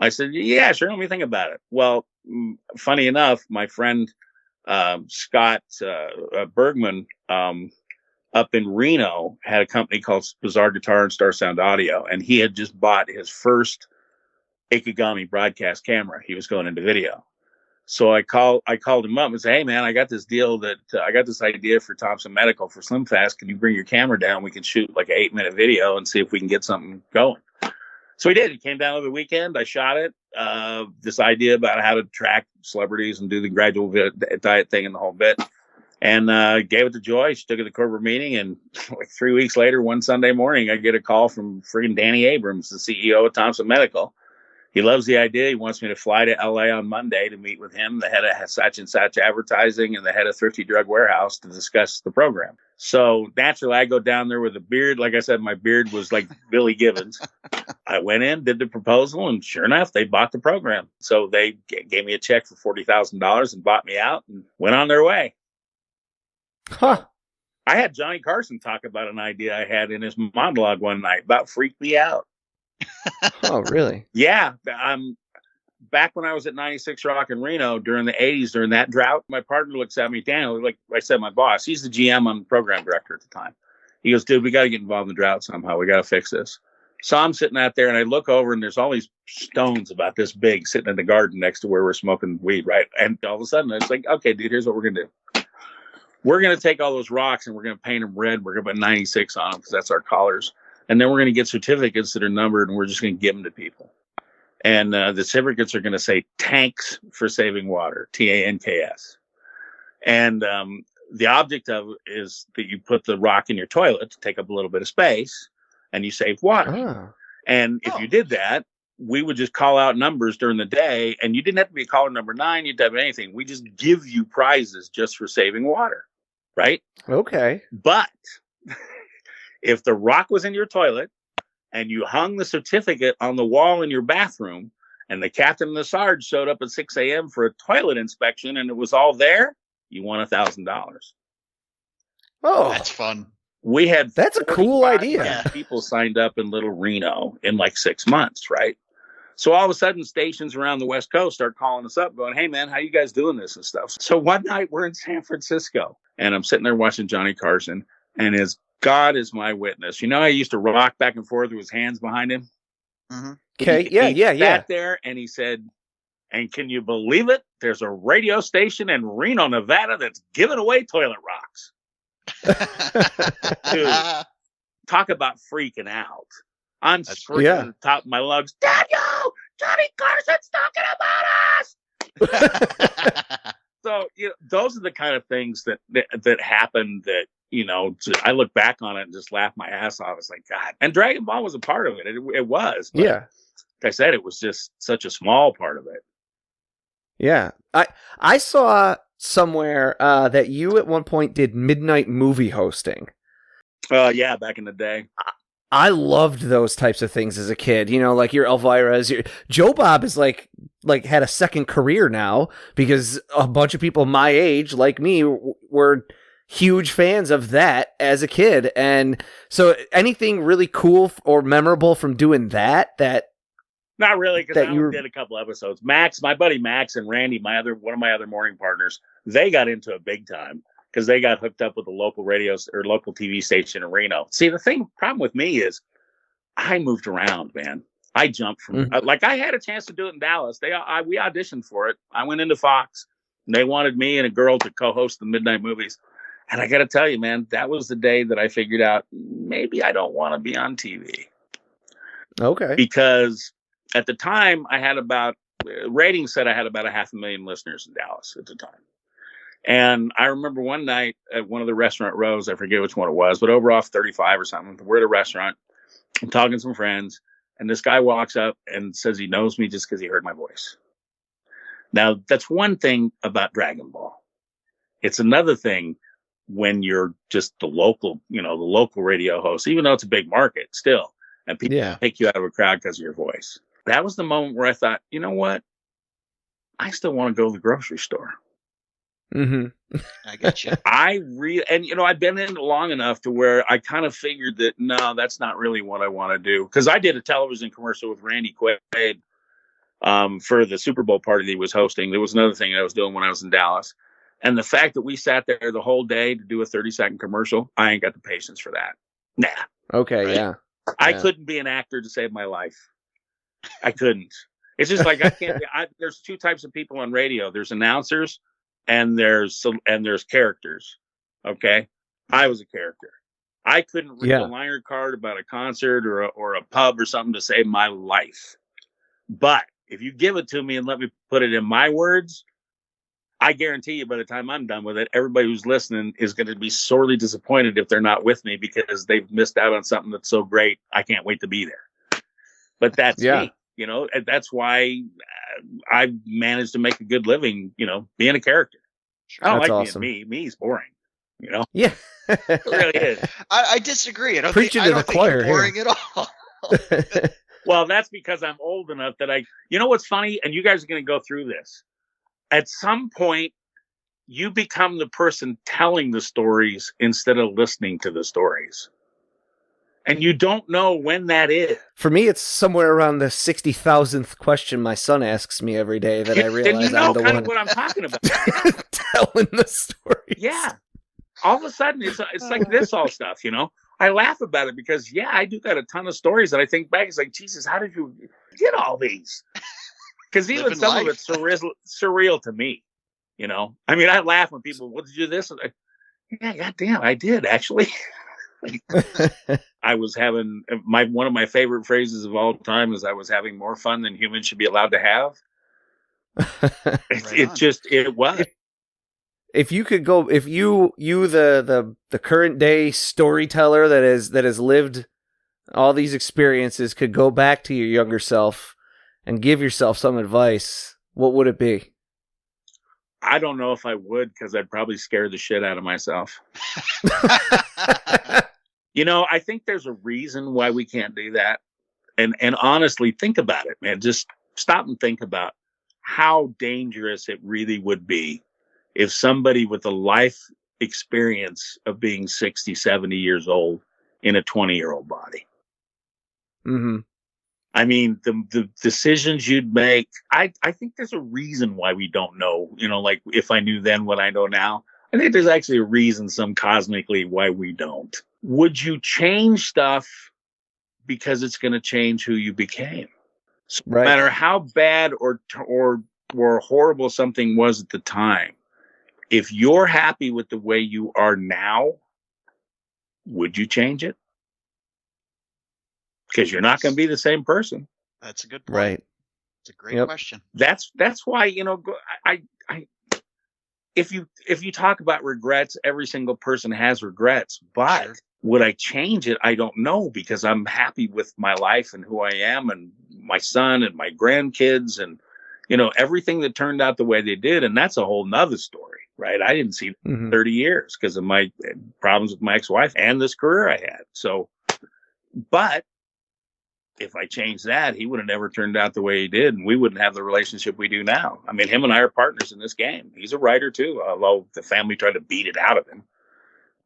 I said, yeah, sure. Let me think about it. Well, funny enough, my friend Scott Bergman up in Reno had a company called Bizarre Guitar and Star Sound Audio, and he had just bought his first Ikegami broadcast camera. He was going into video. So I called him up and said, hey man, I got this deal that I got this idea for Thompson Medical for Slim Fast. Can you bring your camera down? We can shoot like an 8-minute video and see if we can get something going. So he did. He came down over the weekend. I shot it. This idea about how to track celebrities and do the gradual diet thing and the whole bit. And gave it to Joy. She took it to the corporate meeting. And like 3 weeks later, one Sunday morning, I get a call from friggin' Danny Abrams, the CEO of Thompson Medical. He loves the idea. He wants me to fly to LA on Monday to meet with him, the head of such and such advertising and the head of Thrifty Drug Warehouse to discuss the program. So naturally, I go down there with a beard. Like I said, my beard was like Billy Gibbons. I went in, did the proposal, and sure enough, they bought the program. So they gave me a check for $40,000 and bought me out and went on their way.
Huh.
I had Johnny Carson talk about an idea I had in his monologue one night about freaked me out.
Oh, really?
Yeah. Back when I was at 96 Rock in Reno during the 80s, during that drought, my partner looks at me, Daniel, like I said, my boss, he's the GM, I'm the program director at the time. He goes, dude, we got to get involved in the drought somehow. We got to fix this. So I'm sitting out there and I look over and there's all these stones about this big sitting in the garden next to where we're smoking weed, right? And all of a sudden it's like, okay, dude, here's what we're going to do. We're going to take all those rocks and we're going to paint them red. We're going to put 96 on them because that's our colors. And then we're going to get certificates that are numbered and we're just going to give them to people. And the certificates are going to say tanks for saving water, TANKS. And the object of it is that you put the rock in your toilet to take up a little bit of space and you save water. And if you did that, we would just call out numbers during the day, and you didn't have to be caller number 9. You didn't have anything. We just give you prizes just for saving water, right?
Okay.
But if the rock was in your toilet and you hung the certificate on the wall in your bathroom, and the captain and the sarge showed up at 6 a.m. for a toilet inspection, and it was all there, you won $1,000.
Oh,
that's fun.
We had
that's a cool idea.
People signed up in Little Reno in like 6 months, right? So all of a sudden, stations around the West Coast start calling us up, going, "Hey man, how you guys doing this and stuff?" So one night we're in San Francisco, and I'm sitting there watching Johnny Carson, and his God is my witness. You know, I used to rock back and forth with his hands behind him.
Mm-hmm.
Okay,
he sat there and he said, "And can you believe it? There's a radio station in Reno, Nevada that's giving away toilet rocks." Dude, talk about freaking out. I'm screaming at the top of my lungs, "Daniel, Johnny Carson's talking about us!" So, those are the kind of things that happen that, I look back on it and just laugh my ass off. It's like, God. And Dragon Ball was a part of it. It was. But like I said, it was just such a small part of it.
Yeah. I saw somewhere that you at one point did midnight movie hosting.
Yeah, back in the day.
I loved those types of things as a kid. Like your Elvira's. Joe Bob is like had a second career now because a bunch of people my age, like me, were huge fans of that as a kid. And so anything really cool or memorable from doing that
not really, because I did a couple episodes. Max, my buddy Max, and Randy, one of my other morning partners, they got into it big time because they got hooked up with the local radios or local TV station in Reno. See, the problem with me is I moved around, man. I jumped from I had a chance to do it in Dallas. We auditioned for it. I went into Fox, and they wanted me and a girl to co-host the midnight movies. And I got to tell you, man, that was the day that I figured out maybe I don't want to be on TV.
Okay,
because at the time, I had ratings said I had about 500,000 listeners in Dallas at the time. And I remember one night at one of the restaurant rows, I forget which one it was, but over off 35 or something, we're at a restaurant, I'm talking to some friends, and this guy walks up and says he knows me just because he heard my voice. Now, that's one thing about Dragon Ball. It's another thing when you're just the local radio host, even though it's a big market still, and people pick you out of a crowd because of your voice. That was the moment where I thought, you know what? I still want to go to the grocery store.
Mm-hmm.
I get you.
I've been in it long enough to where I kind of figured that, no, that's not really what I want to do. Because I did a television commercial with Randy Quaid for the Super Bowl party that he was hosting. There was another thing I was doing when I was in Dallas. And the fact that we sat there the whole day to do a 30-second commercial, I ain't got the patience for that. Nah.
Okay, right? Yeah.
I couldn't be an actor to save my life. I couldn't. It's just like I can't. There's two types of people on radio. There's announcers, and there's characters. Okay, I was a character. I couldn't read a liner card about a concert or a pub or something to save my life. But if you give it to me and let me put it in my words, I guarantee you by the time I'm done with it, everybody who's listening is going to be sorely disappointed if they're not with me because they've missed out on something that's so great. I can't wait to be there. But that's me, and that's why I've managed to make a good living, being a character. I don't like being me. Me's boring,
Yeah.
It really is.
I disagree. I don't
Preaching
think
to the choir
you're boring at all.
Well, that's because I'm old enough that what's funny? And you guys are going to go through this. At some point, you become the person telling the stories instead of listening to the stories. And you don't know when that is.
For me, it's somewhere around the 60,000th question my son asks me every day that I realize I'm the one.
Of what I'm talking about.
Telling the stories.
Yeah. All of a sudden, it's like this all stuff, I laugh about it because, I do got a ton of stories that I think back. It's like, Jesus, how did you get all these? Because even some of it's surreal to me, I mean, I laugh when people, what did you do this? Yeah, goddamn, I did actually. I was having one of my favorite phrases of all time is I was having more fun than humans should be allowed to have. It was.
If you could go, if you the current day storyteller that has lived all these experiences could go back to your younger self and give yourself some advice, what would it be?
I don't know if I would, because I'd probably scare the shit out of myself. I think there's a reason why we can't do that. And honestly, think about it, man. Just stop and think about how dangerous it really would be if somebody with a life experience of being 60, 70 years old in a 20-year-old body.
Mm-hmm.
I mean, the decisions you'd make, I think there's a reason why we don't know, like if I knew then what I know now, I think there's actually a reason, some cosmically, why we don't. Would you change stuff because it's going to change who you became? So
Right.
No matter how bad or horrible something was at the time, if you're happy with the way you are now, would you change it? Because you're not going to be the same person.
That's a good point.
Right.
It's a great question.
That's why, if you talk about regrets, every single person has regrets, but
Sure.
Would I change it? I don't know, because I'm happy with my life and who I am and my son and my grandkids and, everything that turned out the way they did. And that's a whole nother story, right? I didn't see 30 years because of my problems with my ex-wife and this career I had. So, but if I changed that, he would have never turned out the way he did, and we wouldn't have the relationship we do now. I mean, him and I are partners in this game. He's a writer too, although the family tried to beat it out of him.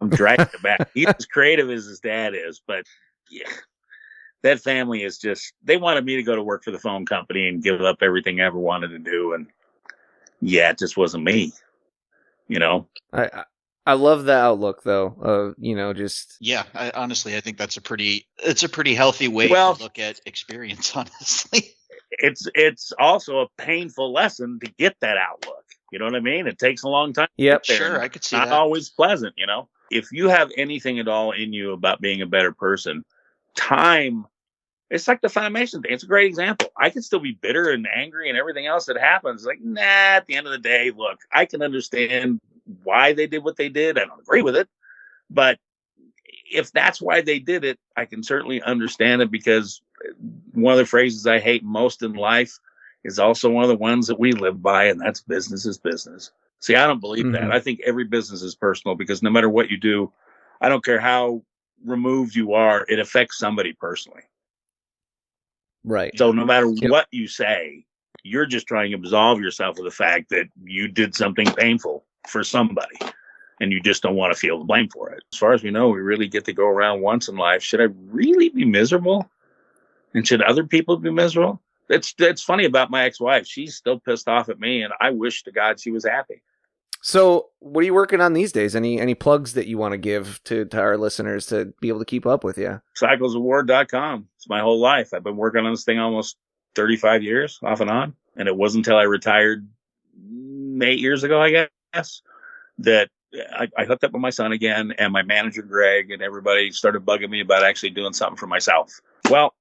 I'm dragging it back. He's as creative as his dad is, but yeah, that family is just, they wanted me to go to work for the phone company and give up everything I ever wanted to do. And yeah, it just wasn't me,
I love the outlook though. Just.
Yeah. Honestly, I think it's a pretty healthy way to look at experience, honestly.
It's also a painful lesson to get that outlook. You know what I mean? It takes a long time.
Yep.
Sure. I could see
that. Not always pleasant, If you have anything at all in you about being a better person, time, it's like the Funimation thing. It's a great example. I can still be bitter and angry and everything else that happens. Like, at the end of the day, look, I can understand why they did what they did. I don't agree with it. But if that's why they did it, I can certainly understand it, because one of the phrases I hate most in life is also one of the ones that we live by, and that's business is business. See, I don't believe that. I think every business is personal, because no matter what you do, I don't care how removed you are, it affects somebody personally.
Right.
So no matter what you say, you're just trying to absolve yourself of the fact that you did something painful for somebody, and you just don't want to feel the blame for it. As far as we know, we really get to go around once in life. Should I really be miserable? And should other people be miserable? That's funny about my ex-wife. She's still pissed off at me, and I wish to God she was happy.
So what are you working on these days? Any plugs that you want to give to our listeners to be able to keep up with you?
CyclesOfWar.com. It's my whole life. I've been working on this thing almost 35 years, off and on. And it wasn't until I retired 8 years ago, I guess, that I hooked up with my son again, and my manager, Greg, and everybody started bugging me about actually doing something for myself. Well,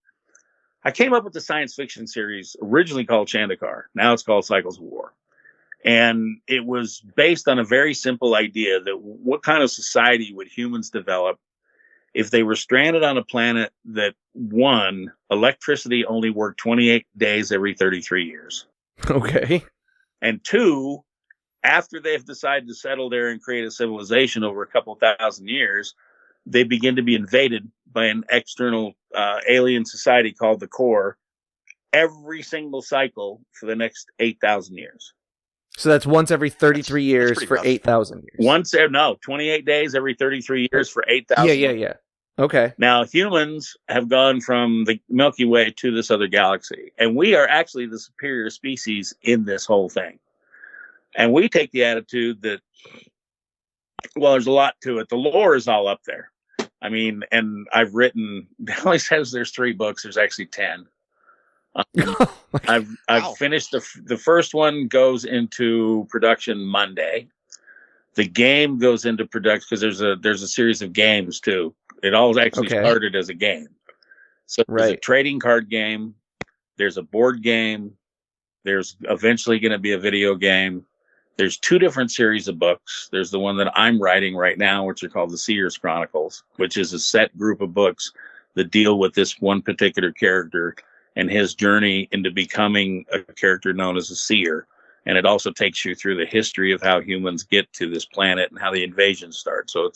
I came up with the science fiction series originally called Chandakar. Now it's called Cycles of War. And it was based on a very simple idea that what kind of society would humans develop if they were stranded on a planet that, one, electricity only worked 28 days every 33 years.
Okay.
And two, after they've decided to settle there and create a civilization over a couple thousand years, they begin to be invaded by an external alien society called the Core every single cycle for the next 8,000 years.
So that's once every 33 years for 8,000 years.
28 days every 33 years for 8,000.
Yeah. Okay.
Now, humans have gone from the Milky Way to this other galaxy, and we are actually the superior species in this whole thing. And we take the attitude that, well, there's a lot to it. The lore is all up there. I mean, and I've written, it only says there's 3 books. There's actually 10. I've finished the first one goes into production Monday. The game goes into production because there's a series of games too. It all actually started as a game. So there's a trading card game. There's a board game. There's eventually going to be a video game. There's 2 different series of books. There's the one that I'm writing right now, which are called the Seer's Chronicles, which is a set group of books that deal with this one particular character and his journey into becoming a character known as a seer. And it also takes you through the history of how humans get to this planet and how the invasion starts. So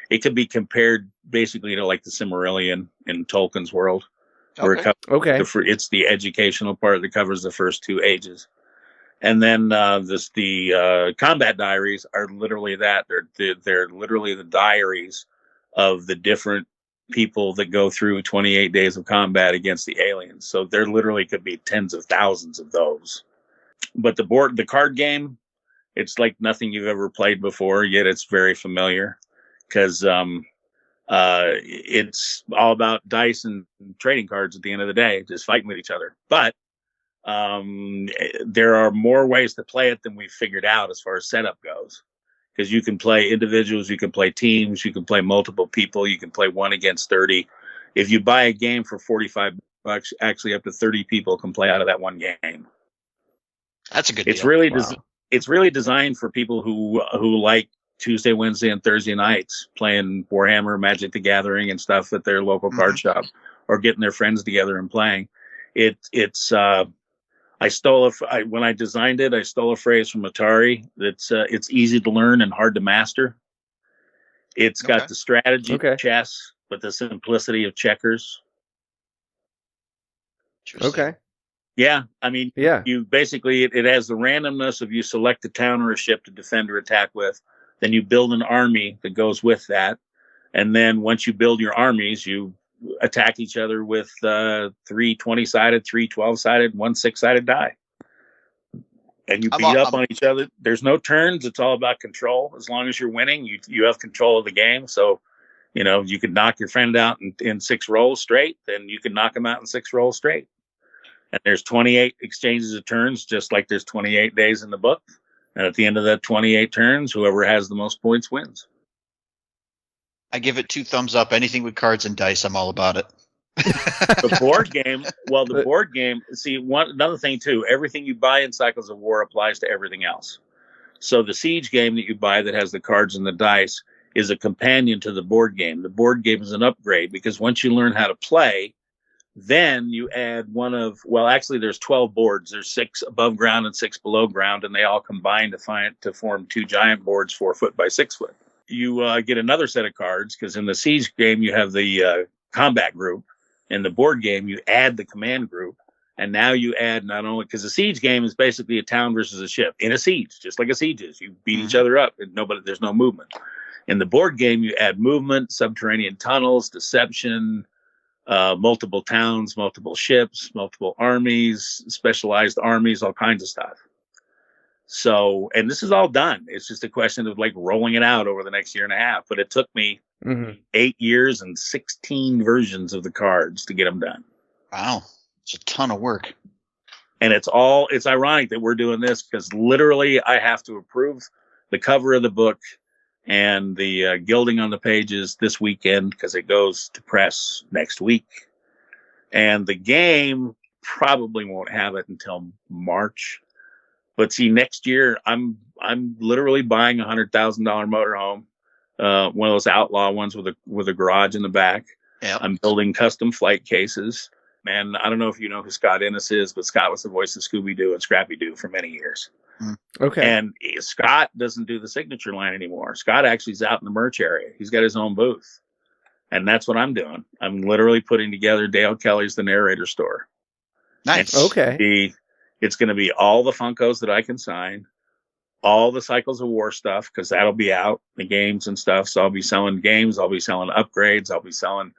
it could be compared basically to like the Silmarillion in Tolkien's world, where it's the educational part that covers the first 2 ages. And then the combat diaries are literally that. They're literally the diaries of the different people that go through 28 days of combat against the aliens. So there literally could be tens of thousands of those. But the card game, it's like nothing you've ever played before, yet it's very familiar because it's all about dice and trading cards at the end of the day, just fighting with each other. But there are more ways to play it than we've figured out as far as setup goes. Because you can play individuals, you can play teams, you can play multiple people, you can play 1 against 30. If you buy a game for $45, actually up to 30 people can play out of that one game.
That's a good deal.
It's really designed for people who like Tuesday, Wednesday, and Thursday nights playing Warhammer, Magic the Gathering, and stuff at their local card shop, or getting their friends together and playing. When I designed it, I stole a phrase from Atari. It's easy to learn and hard to master. It's got the strategy of chess, but the simplicity of checkers.
Okay.
Yeah, I mean, you basically, it has the randomness of you select a town or a ship to defend or attack with. Then you build an army that goes with that. And then once you build your armies, you attack each other with 3 20-sided, 3 12-sided, 1 6-sided die. And you beat up on each other. There's no turns. It's all about control. As long as you're winning, you have control of the game. So, you could knock your friend out in 6 rolls straight, then you can knock him out in 6 rolls straight. And there's 28 exchanges of turns, just like there's 28 days in the book. And at the end of that 28 turns, whoever has the most points wins.
I give it 2 thumbs up. Anything with cards and dice, I'm all about it.
The board game, see, another thing too, everything you buy in Cycles of War applies to everything else. So the Siege game that you buy that has the cards and the dice is a companion to the board game. The board game is an upgrade because once you learn how to play, then you add there's 12 boards. There's 6 above ground and 6 below ground, and they all combine to form 2 giant boards, 4 foot by 6 foot. You get another set of cards because in the Siege game you have the combat group. In the board game you add the command group, and now you add not only because the Siege game is basically a town versus a ship in a siege, just like a siege is. You beat each other up, and there's no movement. In the board game you add movement, subterranean tunnels, deception, multiple towns, multiple ships, multiple armies, specialized armies, all kinds of stuff. So, and this is all done. It's just a question of like rolling it out over the next year and a half. But it took me 8 years and 16 versions of the cards to get them done.
Wow. It's a ton of work.
And it's ironic that we're doing this because literally I have to approve the cover of the book and the gilding on the pages this weekend because it goes to press next week. And the game probably won't have it until March. But see, next year I'm literally buying a $100,000 motorhome, one of those outlaw ones with a garage in the back.
Yep.
I'm building custom flight cases. And I don't know if you know who Scott Innes is, but Scott was the voice of Scooby-Doo and Scrappy-Doo for many years.
Okay.
And Scott doesn't do the signature line anymore. Scott actually is out in the merch area. He's got his own booth. And that's what I'm doing. I'm literally putting together Dale Kelly's The Narrator store.
Nice.
Okay.
It's going to be all the Funkos that I can sign, all the Cycles of War stuff, because that'll be out, the games and stuff. So I'll be selling games. I'll be selling upgrades. I'll be selling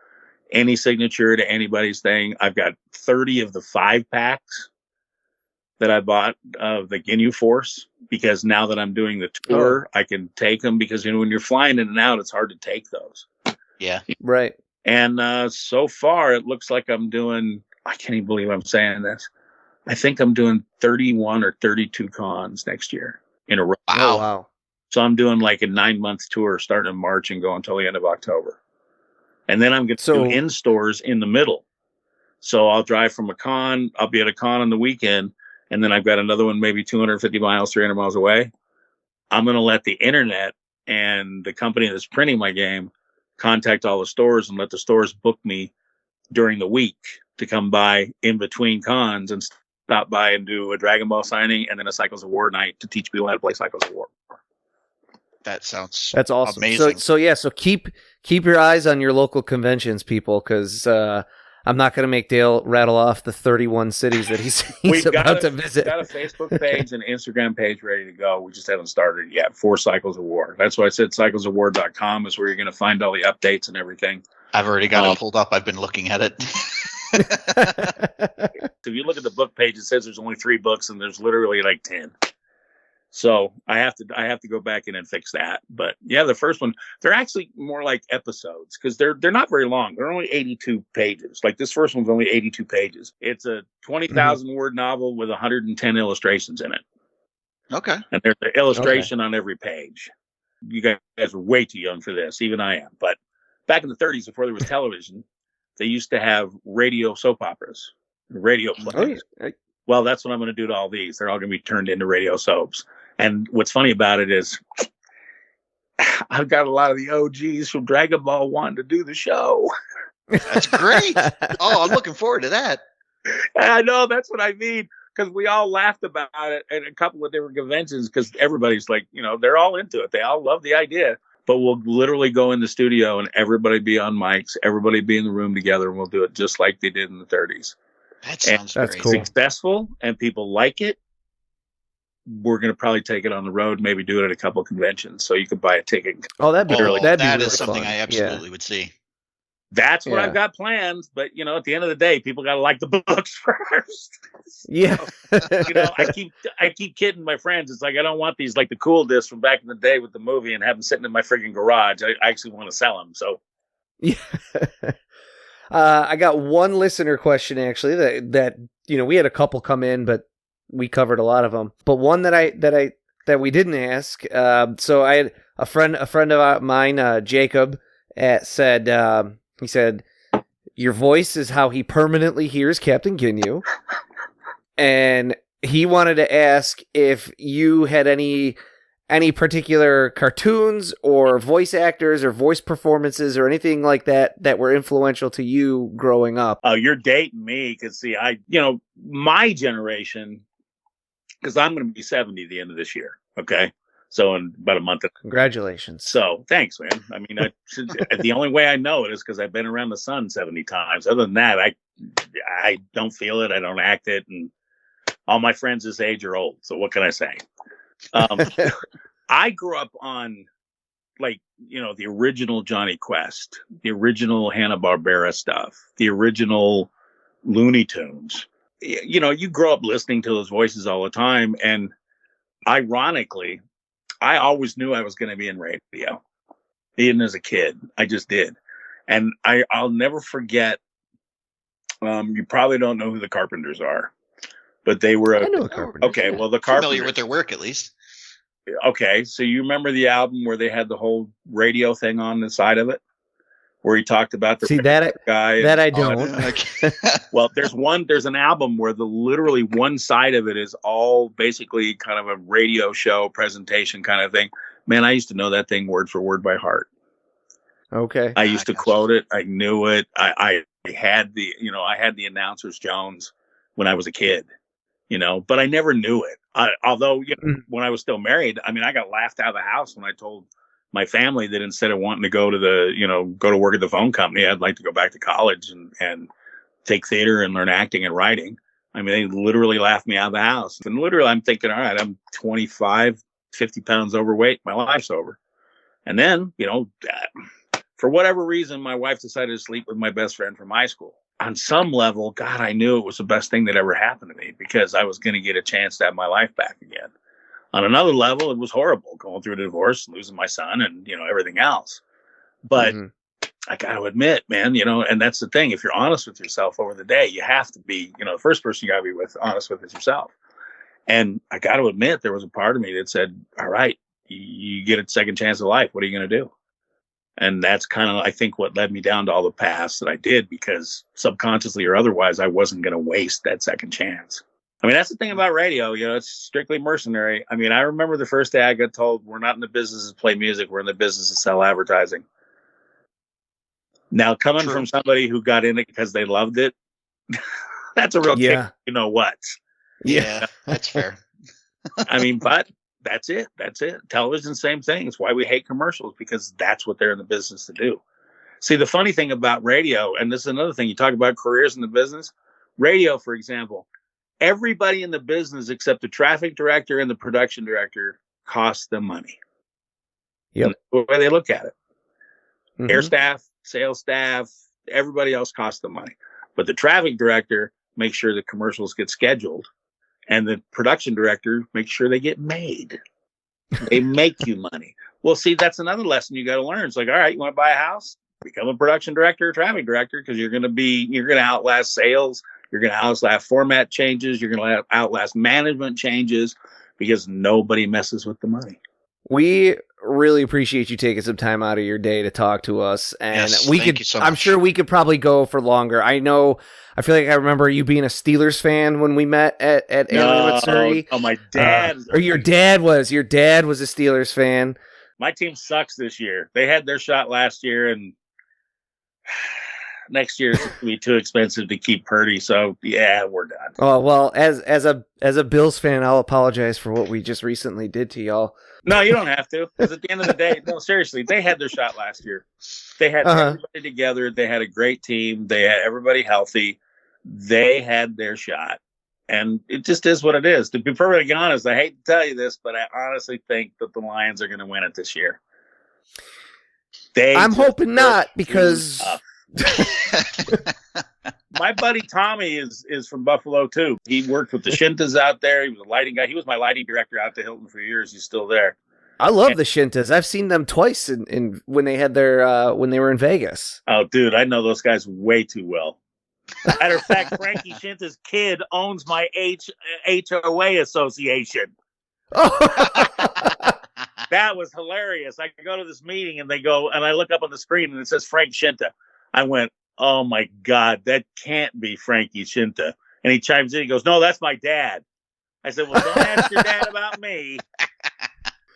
any signature to anybody's thing. I've got 30 of the 5-packs that I bought of the Ginyu Force, because now that I'm doing the tour, I can take them because, when you're flying in and out, it's hard to take those.
Yeah.
Right.
And so far, it looks like I'm doing, I can't even believe I'm saying this. I think I'm doing 31 or 32 cons next year in a row.
Wow.
Oh, wow.
So I'm doing like a 9-month tour starting in March and going until the end of October. And then I'm going to do in-stores in the middle. So I'll drive from a con. I'll be at a con on the weekend. And then I've got another one maybe 250 miles, 300 miles away. I'm going to let the internet and the company that's printing my game contact all the stores and let the stores book me during the week to come by in between cons and stop by and do a Dragon Ball signing and then a Cycles of War night to teach people how to play Cycles of War.
That's
awesome.
amazing.
So keep your eyes on your local conventions, people, because I'm not going to make Dale rattle off the 31 cities that he's about to visit.
We've got a Facebook page and Instagram page ready to go. We just haven't started yet for Cycles of War. That's why I said cyclesofwar.com is where you're going to find all the updates and everything.
I've already got it pulled up. I've been looking at it.
If you look at the book page, it says there's only 3 books and there's literally like 10. So I have to go back in and fix that. But yeah, the first one, they're actually more like episodes because they're not very long. They're only 82 pages. Like this first one's only 82 pages. It's a 20,000 word novel with 110 illustrations in it.
Okay.
And there's an illustration on every page. You guys are way too young for this. Even I am. But back in the 30s, before there was television, they used to have radio soap operas, radio plays. Oh, yeah. Well, that's what I'm going to do to all these. They're all going to be turned into radio soaps. And what's funny about it is I've got a lot of the OGs from Dragon Ball wanting to do the show.
That's great. Oh, I'm looking forward to that.
I know. That's what I mean. Because we all laughed about it at a couple of different conventions because everybody's like, they're all into it. They all love the idea. But we'll literally go in the studio and everybody be on mics, everybody be in the room together, and we'll do it just like they did in the 30s.
That sounds
great.
That's
cool.
Successful and people like it. We're going to probably take it on the road, maybe do it at a couple of conventions so you could buy a ticket.
Oh, that'd be really
something
fun.
I absolutely would see.
That's what I've got planned. But, at the end of the day, people got to like the books first.
Yeah.
I keep kidding my friends. It's like, I don't want these like the cool discs from back in the day with the movie and have them sitting in my freaking garage. I actually want to sell them. So,
yeah. I got one listener question actually that we had a couple come in, but we covered a lot of them. But one that we didn't ask. So I had a friend of mine, Jacob, said he said your voice is how he permanently hears Captain Ginyu, and he wanted to ask if you had any particular cartoons or voice actors or voice performances or anything like that were influential to you growing up.
Oh, you're dating me because see, my generation, because I'm going to be 70 at the end of this year. Okay. So in about a month.
Congratulations.
So thanks, man. I mean, the only way I know it is because I've been around the sun 70 times. Other than that, I don't feel it. I don't act it. And all my friends this age are old. So what can I say? I grew up on the original Johnny Quest, the original Hanna-Barbera stuff, the original Looney Tunes. You grow up listening to those voices all the time. And ironically, I always knew I was going to be in radio, even as a kid. I just did. And I'll never forget, you probably don't know who the Carpenters are, but they were
I know the Carpenters.
Okay, well, the Carpenters.
Familiar with their work, at least.
Okay, so you remember the album where they had the whole radio thing on the side of it? Where he talked about the guy.
That I don't.
Well, there's an album where literally one side of it is all basically kind of a radio show presentation kind of thing. Man, I used to know that thing word for word by heart.
Okay.
I used to quote it. I knew it. I had the announcer's Jones when I was a kid, but I never knew it. Although when I was still married, I mean, I got laughed out of the house when I told my family that instead of wanting to go to work at the phone company, I'd like to go back to college and take theater and learn acting and writing. I mean, they literally laughed me out of the house. And literally, I'm thinking, all right, I'm 25, 50 pounds overweight. My life's over. And then, for whatever reason, my wife decided to sleep with my best friend from high school. On some level, God, I knew it was the best thing that ever happened to me because I was going to get a chance to have my life back again. On another level, it was horrible going through a divorce, losing my son and, everything else. But I got to admit, man, and that's the thing. If you're honest with yourself over the day, you have to be, the first person you got to be honest with is yourself. And I got to admit, there was a part of me that said, all right, you get a second chance of life. What are you going to do? And that's kind of, I think, what led me down to all the paths that I did, because subconsciously or otherwise, I wasn't going to waste that second chance. I mean, that's the thing about radio, it's strictly mercenary. I mean, I remember the first day I got told, we're not in the business to play music, we're in the business to sell advertising. Now, coming from somebody who got in it because they loved it, That's a real kick. You know what?
Yeah, that's fair.
I mean, but that's it. Television, same thing. It's why we hate commercials, because that's what they're in the business to do. See, the funny thing about radio, and this is another thing, you talk about careers in the business. Radio, for example, everybody in the business except the traffic director and the production director costs them money.
Yep.
The way they look at it. Air staff, sales staff, everybody else costs them money. But the traffic director makes sure the commercials get scheduled, and the production director makes sure they get made. They make you money. Well, see, that's another lesson you got to learn. It's like, all right, you want to buy a house? Become a production director or traffic director, because you're going to outlast sales. You're going to outlast format changes. You're going to outlast management changes, because nobody messes with the money.
We really appreciate you taking some time out of your day to talk to us, and
thank you so much.
I'm sure we could probably go for longer. I feel like I remember you being a Steelers fan when we met at Alien Missouri.
Oh, my dad.
Or your dad was a Steelers fan.
My team sucks this year. They had their shot last year, and next year it's going to be too expensive to keep Purdy. So yeah, we're done.
Oh, well, as a Bills fan, I'll apologize for what we just recently did to y'all.
No, you don't have to. Because at the end of the day, no, seriously, they had their shot last year. They had everybody together. They had a great team. They had everybody healthy. They had their shot. And it just is what it is. To be perfectly honest, I hate to tell you this, but I honestly think that the Lions are going to win it this year.
I'm hoping not, because
my buddy Tommy is from Buffalo too. He worked with the Shintas out there. He was a lighting guy. He was my lighting director out to Hilton for years. He's still there.
I love the Shintas. I've seen them twice in when they had their when they were in Vegas.
Oh, dude, I know those guys way too well. Matter of fact, Frankie Shinta's kid owns my HOA association. That was hilarious. I go to this meeting and I look up on the screen and it says Frank Shinta. I went, oh my God, that can't be Frankie Shinta. And he chimes in, he goes, no, that's my dad. I said, well, don't ask your dad about me.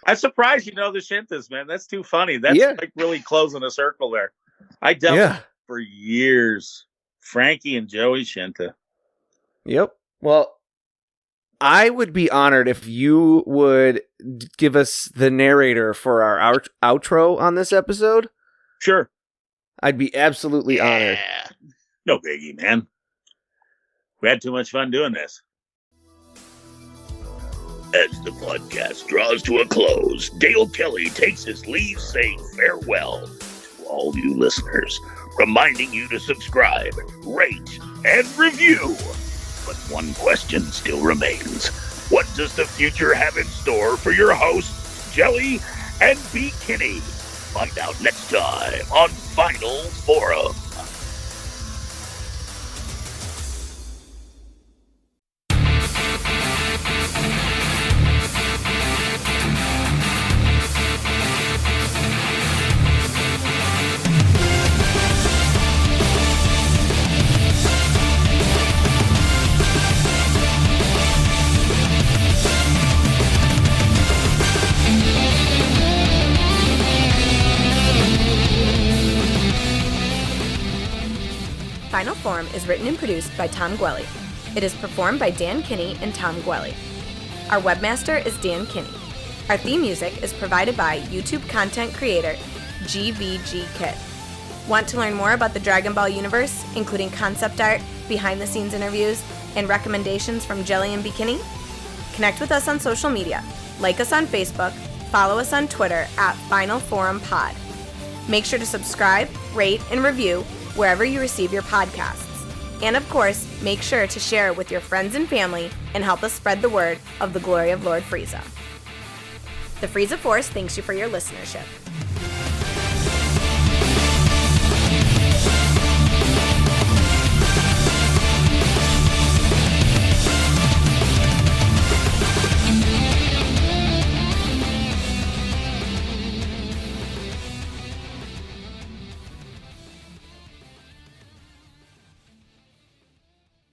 I'm surprised you know the Shintas, man. That's too funny. That's like really closing a circle there. I dealt with for years. Frankie and Joey Shinta.
Yep. Well, I would be honored if you would give us the narrator for our outro on this episode.
Sure.
I'd be absolutely honored.
No biggie, man. We had too much fun doing this. As the podcast draws to a close, Dale Kelly takes his leave saying farewell to all you listeners, reminding you to subscribe, rate, and review. But one question still remains. What does the future have in store for your hosts, Jelli and Bekinney? Find out next time on Final Forum.
Final Form is written and produced by Tom Gwelly. It is performed by Dan Kinney and Tom Gwelly. Our webmaster is Dan Kinney. Our theme music is provided by YouTube content creator GVG Kid. Want to learn more about the Dragon Ball universe, including concept art, behind-the-scenes interviews, and recommendations from Jelli and Bekinney? Connect with us on social media. Like us on Facebook. Follow us on Twitter at Final Forum Pod. Make sure to subscribe, rate, and review wherever you receive your podcasts. And of course, make sure to share it with your friends and family and help us spread the word of the glory of Lord Frieza. The Frieza Force thanks you for your listenership.